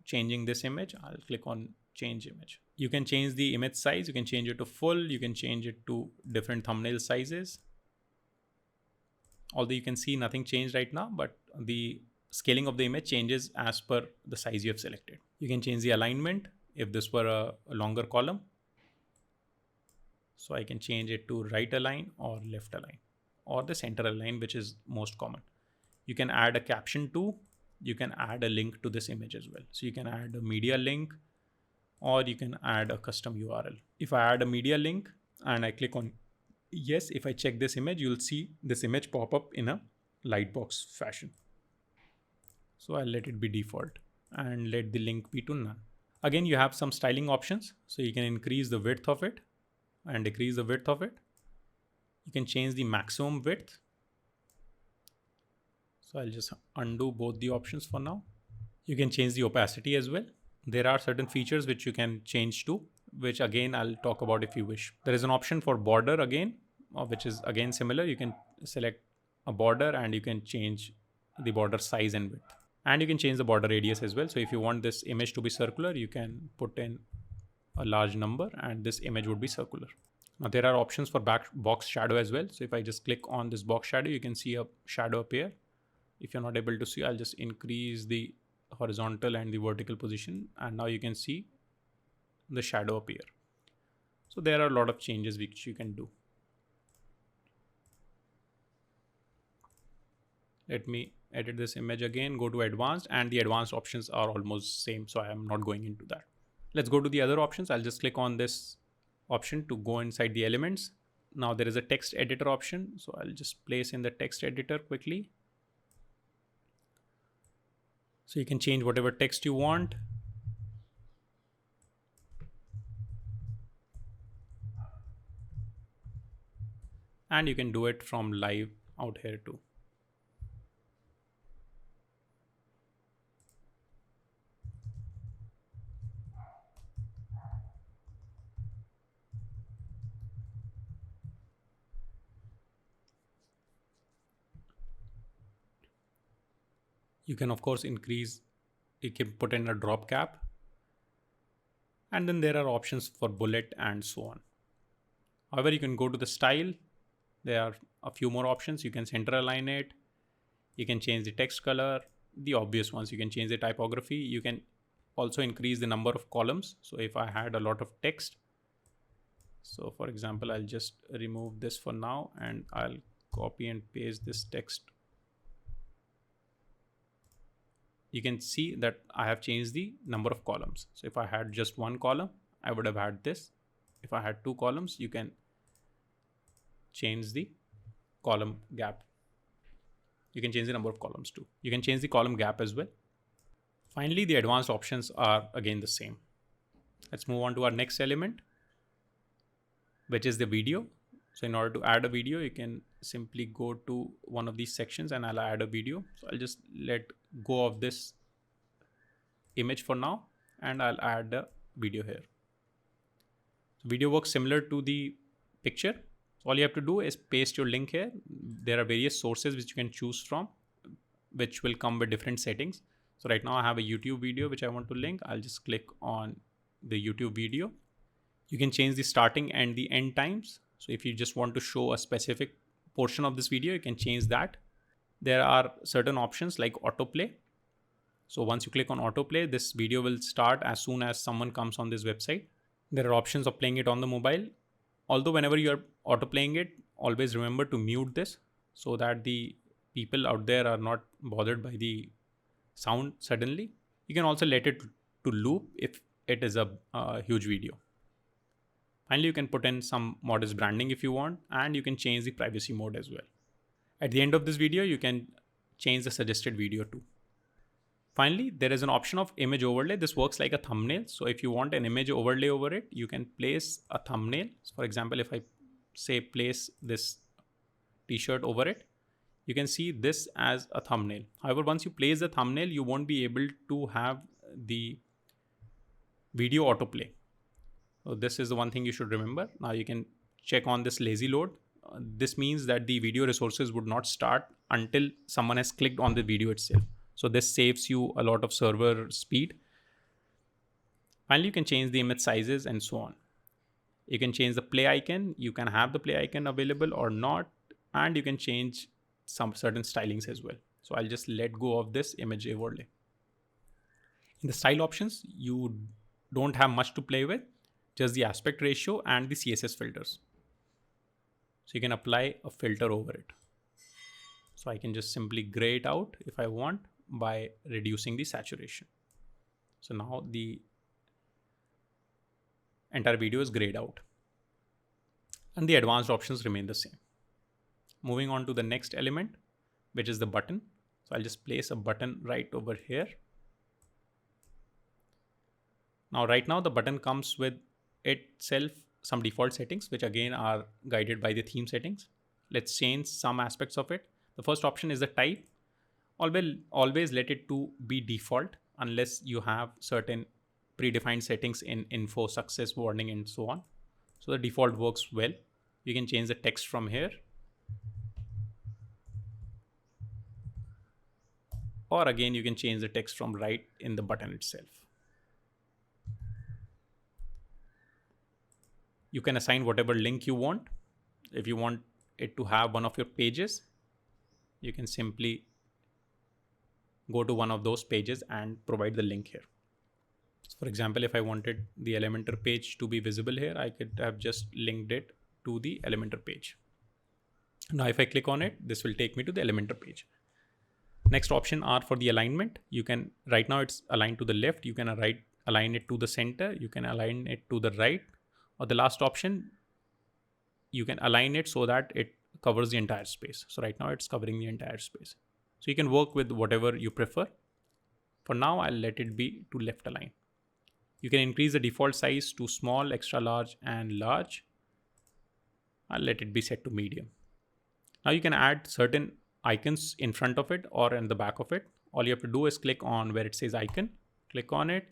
changing this image. I'll click on change image. You can change the image size. You can change it to full. You can change it to different thumbnail sizes. Although you can see nothing changed right now, but the scaling of the image changes as per the size you have selected. You can change the alignment if this were a longer column. So I can change it to right align or left align, or the center align, which is most common. You can add a caption too. You can add a link to this image as well. So you can add a media link, or you can add a custom URL. If I add a media link and I click on yes, if I check this image, you'll see this image pop up in a lightbox fashion. So I'll let it be default and let the link be to none. Again, you have some styling options. So you can increase the width of it and decrease the width of it. You can change the maximum width. So I'll just undo both the options for now. You can change the opacity as well. There are certain features which you can change to, which again, I'll talk about if you wish. There is an option for border again, which is again similar. You can select a border and you can change the border size and width. And you can change the border radius as well. So if you want this image to be circular, you can put in a large number and this image would be circular. Now there are options for box shadow as well. So if I just click on this box shadow, you can see a shadow appear. If you're not able to see, I'll just increase the horizontal and the vertical position. And now you can see the shadow appear. So there are a lot of changes which you can do. Let me edit this image again, go to advanced, and the advanced options are almost same. So I am not going into that. Let's go to the other options. I'll just click on this option to go inside the elements. Now there is a text editor option. So I'll just place in the text editor quickly. So you can change whatever text you want. And you can do it from live out here too. You can of course increase, you can put in a drop cap. And then there are options for bullet and so on. However, you can go to the style. There are a few more options. You can center align it. You can change the text color, the obvious ones. You can change the typography. You can also increase the number of columns. So if I had a lot of text, So for example, I'll just remove this for now and I'll copy and paste this text. You can see that I have changed the number of columns. So if I had just one column, I would have had this. If I had two columns, you can change the column gap. You can change the number of columns too. You can change the column gap as well. Finally, the advanced options are again the same. Let's move on to our next element, which is the video. So in order to add a video, you can simply go to one of these sections and I'll add a video. So I'll just let go of this image for now and I'll add a video here. So video works similar to the picture. So all you have to do is paste your link here. There are various sources which you can choose from, which will come with different settings. So right now I have a YouTube video which I want to link. I'll just click on the YouTube video. You can change the starting and the end times. So if you just want to show a specific portion of this video, you can change that. There are certain options like autoplay. So once you click on autoplay, this video will start as soon as someone comes on this website. There are options of playing it on the mobile. Although whenever you are autoplaying it, always remember to mute this so that the people out there are not bothered by the sound suddenly. You can also let it to loop if it is a huge video. Finally, you can put in some modest branding if you want, and you can change the privacy mode as well. At the end of this video, you can change the suggested video too. Finally, there is an option of image overlay. This works like a thumbnail. So if you want an image overlay over it, you can place a thumbnail. So for example, if I say place this t-shirt over it, you can see this as a thumbnail. However, once you place the thumbnail, you won't be able to have the video autoplay. So this is the one thing you should remember. Now you can check on this lazy load. This means that the video resources would not start until someone has clicked on the video itself. So this saves you a lot of server speed. Finally, you can change the image sizes and so on. You can change the play icon. You can have the play icon available or not. And you can change some certain stylings as well. So I'll just let go of this image overlay. In the style options, you don't have much to play with, just the aspect ratio and the CSS filters. So you can apply a filter over it. So I can just simply gray it out if I want by reducing the saturation. So now the entire video is grayed out. And the advanced options remain the same. Moving on to the next element, which is the button. So I'll just place a button right over here. Now, right now the button comes with itself some default settings, which again are guided by the theme settings. Let's change some aspects of it. The first option is the type. Always let it to be default unless you have certain predefined settings in info, success, warning, and so on. So the default works well. You can change the text from here. Or again, you can change the text from right in the button itself. You can assign whatever link you want. If you want it to have one of your pages, you can simply go to one of those pages and provide the link here. So for example, if I wanted the Elementor page to be visible here, I could have just linked it to the Elementor page. Now, if I click on it, this will take me to the Elementor page. Next option are for the alignment. You can, right now it's aligned to the left. You can align it to the center. You can align it to the right. Or the last option, you can align it so that it covers the entire space. So right now it's covering the entire space. So you can work with whatever you prefer. For now, I'll let it be to left align. You can increase the default size to small, extra large, and large. I'll let it be set to medium. Now you can add certain icons in front of it or in the back of it. All you have to do is click on where it says icon, click on it.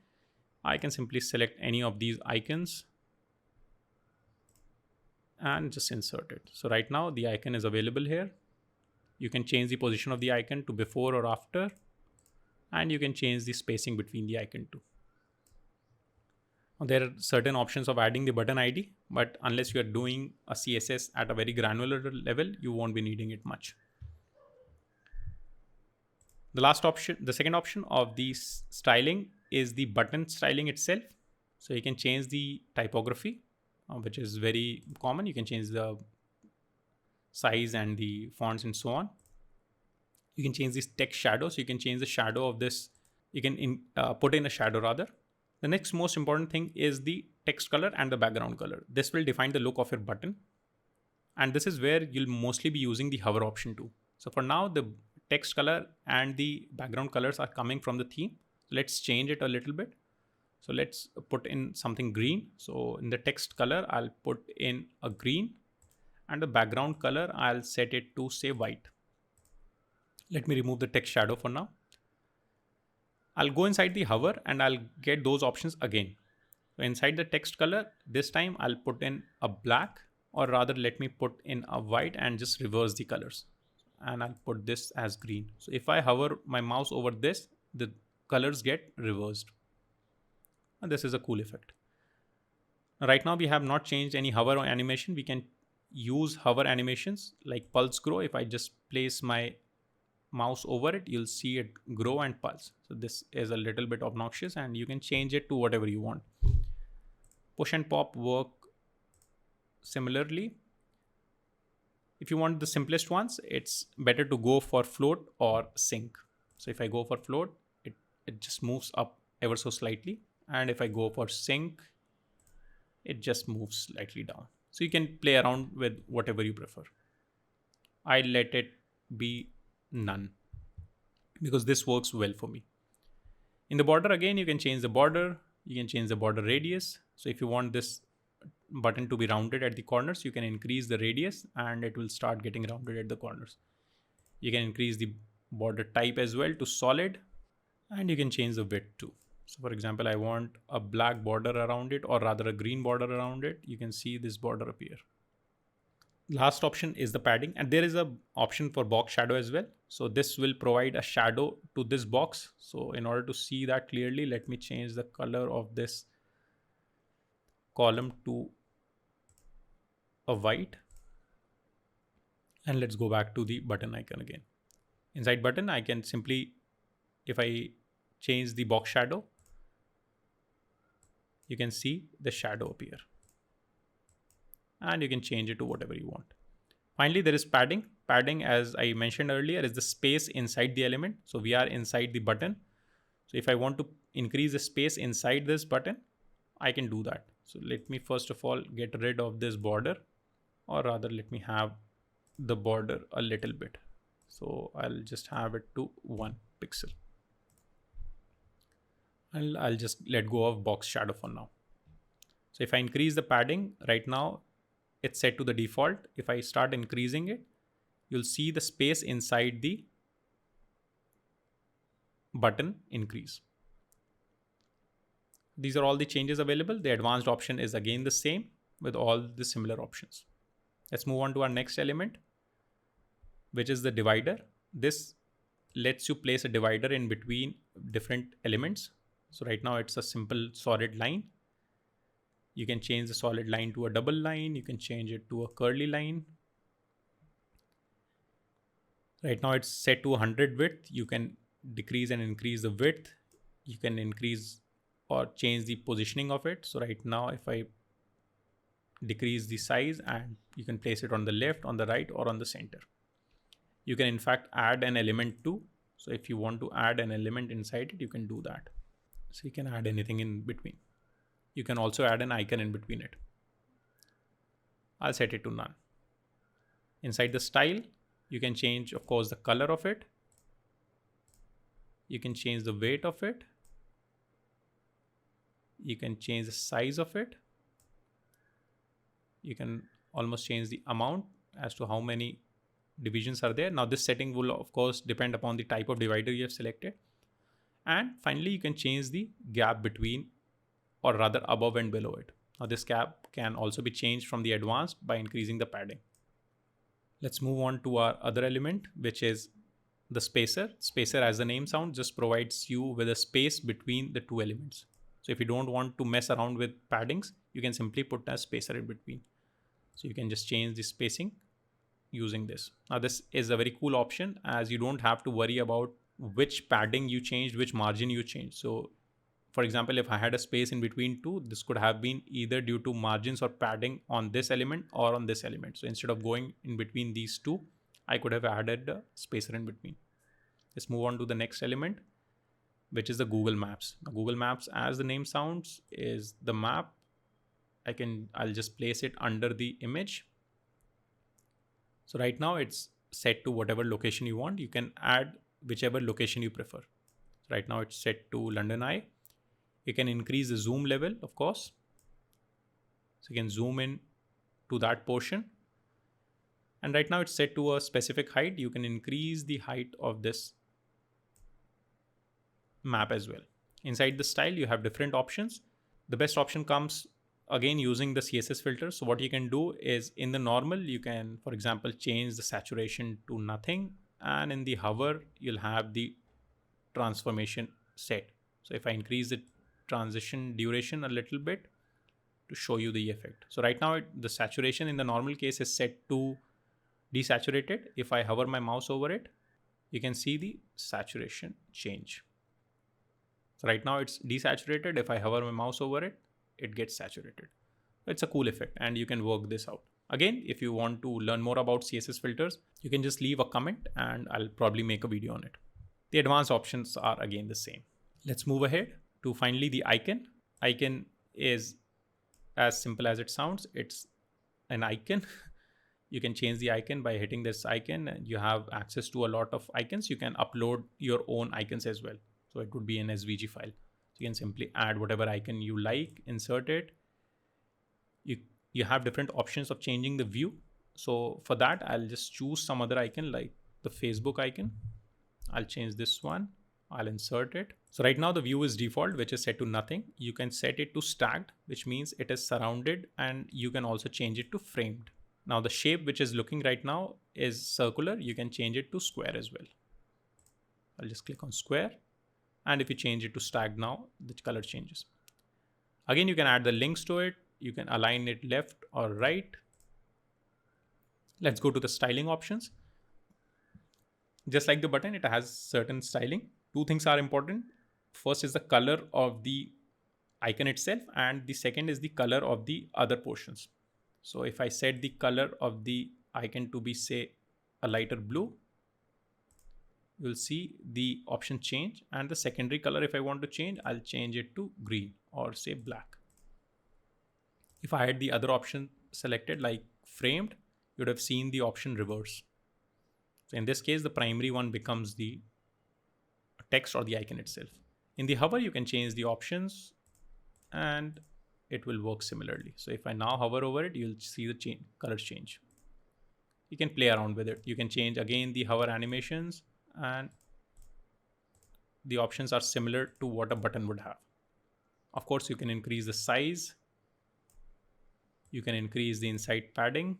I can simply select any of these icons and just insert it. So right now the icon is available here. You can change the position of the icon to before or after, and you can change the spacing between the icon too. Now, there are certain options of adding the button ID, but unless you are doing a CSS at a very granular level, you won't be needing it much. The second option of the styling is the button styling itself. So you can change the typography which is very common. You can change the size and the fonts and so on. You can change this text shadow. So you can change the shadow of this. You can put in a shadow rather. The next most important thing is the text color and the background color. This will define the look of your button. And this is where you'll mostly be using the hover option too. So for now, the text color and the background colors are coming from the theme. So let's change it a little bit. So let's put in something green. So in the text color, I'll put in a green, and the background color, I'll set it to say white. Let me remove the text shadow for now. I'll go inside the hover and I'll get those options again. So inside the text color, this time I'll put in a black, or rather let me put in a white and just reverse the colors. And I'll put this as green. So if I hover my mouse over this, the colors get reversed. And this is a cool effect. Right now we have not changed any hover animation. We can use hover animations like pulse grow. If I just place my mouse over it, you'll see it grow and pulse. So this is a little bit obnoxious, and you can change it to whatever you want. Push and pop work similarly. If you want the simplest ones, it's better to go for float or sync. So if I go for float, it just moves up ever so slightly. And if I go for sync, it just moves slightly down. So you can play around with whatever you prefer. I let it be none because this works well for me. In the border, again, you can change the border. You can change the border radius. So if you want this button to be rounded at the corners, you can increase the radius and it will start getting rounded at the corners. You can increase the border type as well to solid, and you can change the width too. So for example, I want a black border around it, or rather a green border around it. You can see this border appear. Last option is the padding, and there is a option for box shadow as well. So this will provide a shadow to this box. So in order to see that clearly, let me change the color of this column to a white. And let's go back to the button icon again. Inside button, I can simply, if I change the box shadow, you can see the shadow appear. And you can change it to whatever you want. Finally, there is padding. Padding, as I mentioned earlier, is the space inside the element. So we are inside the button. So if I want to increase the space inside this button, I can do that. So let me first of all get rid of this border, or rather let me have the border a little bit. So I'll just have it to 1 pixel. And I'll just let go of box shadow for now. So if I increase the padding right now, it's set to the default. If I start increasing it, you'll see the space inside the button increase. These are all the changes available. The advanced option is again the same with all the similar options. Let's move on to our next element, which is the divider. This lets you place a divider in between different elements. So right now it's a simple solid line. You can change the solid line to a double line. You can change it to a curly line. Right now it's set to 100 width. You can decrease and increase the width. You can increase or change the positioning of it. So right now, if I decrease the size, and you can place it on the left, on the right, or on the center. You can in fact add an element too. So if you want to add an element inside it, you can do that. So you can add anything in between. You can also add an icon in between it. I'll set it to none. Inside the style, you can change, of course, the color of it. You can change the weight of it. You can change the size of it. You can almost change the amount as to how many divisions are there. Now this setting will of course depend upon the type of divider you have selected. And finally, you can change the gap between, or rather above and below it. Now this gap can also be changed from the advanced by increasing the padding. Let's move on to our other element, which is the spacer. Spacer, as the name sounds, just provides you with a space between the two elements. So if you don't want to mess around with paddings, you can simply put a spacer in between. So you can just change the spacing using this. Now this is a very cool option, as you don't have to worry about which padding you changed, which margin you changed. So For example, if I had a space in between two, this could have been either due to margins or padding on this element or on this element. So instead of going in between these two, I could have added a spacer in between. Let's move on to the next element, which is the Google Maps. Now, Google Maps, as the name sounds, is the map. I'll just place it under the image. So right now it's set to whatever location you want. You can add whichever location you prefer. Right now it's set to London Eye. You can increase the zoom level, of course. So you can zoom in to that portion. And right now it's set to a specific height. You can increase the height of this map as well. Inside the style, you have different options. The best option comes again using the CSS filter. So what you can do is in the normal, you can, for example, change the saturation to nothing. And in the hover, you'll have the transformation set. So if I increase the transition duration a little bit to show you the effect. So right now the saturation in the normal case is set to desaturated. If I hover my mouse over it, you can see the saturation change. So right now it's desaturated. If I hover my mouse over it, it gets saturated. It's a cool effect and you can work this out. Again, if you want to learn more about CSS filters, you can just leave a comment and I'll probably make a video on it. The advanced options are again the same. Let's move ahead to finally the icon. Icon is as simple as it sounds. It's an icon. You can change the icon by hitting this icon and you have access to a lot of icons. You can upload your own icons as well. So it would be an SVG file. So you can simply add whatever icon you like, insert it. You have different options of changing the view. So for that, I'll just choose some other icon like the Facebook icon. I'll change this one. I'll insert it. So right now the view is default, which is set to nothing. You can set it to stacked, which means it is surrounded, and you can also change it to framed. Now the shape which is looking right now is circular. You can change it to square as well. I'll just click on square. And if you change it to stacked now, the color changes. Again, you can add the links to it. You can align it left or right. Let's go to the styling options. Just like the button, it has certain styling. Two things are important. First is the color of the icon itself, and the second is the color of the other portions. So if I set the color of the icon to be, say, a lighter blue, you'll see the option change, and the secondary color, if I want to change, I'll change it to green or say black. If I had the other option selected like framed, you would have seen the option reverse. So in this case, the primary one becomes the text or the icon itself. In the hover, you can change the options and it will work similarly. So if I now hover over it, you'll see the color change. You can play around with it. You can change again the hover animations, and the options are similar to what a button would have. Of course, you can increase the size. You can increase the inside padding.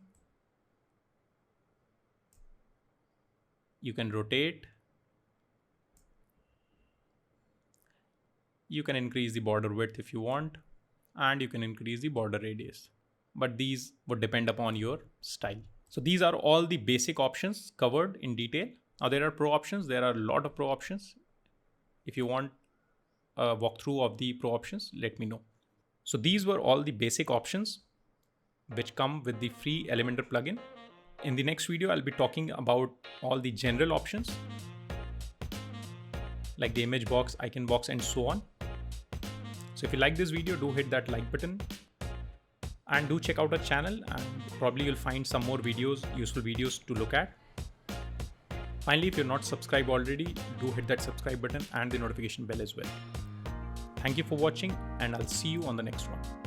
You can rotate. You can increase the border width if you want, and you can increase the border radius. But these would depend upon your style. So these are all the basic options covered in detail. Now there are pro options. There are a lot of pro options. If you want a walkthrough of the pro options, let me know. So these were all the basic options which come with the free Elementor plugin. In the next video, I'll be talking about all the general options like the image box, icon box, and so on. So if you like this video, do hit that like button and do check out our channel, and probably you'll find some more videos, useful videos to look at. Finally, if you're not subscribed already, do hit that subscribe button and the notification bell as well. Thank you for watching, and I'll see you on the next one.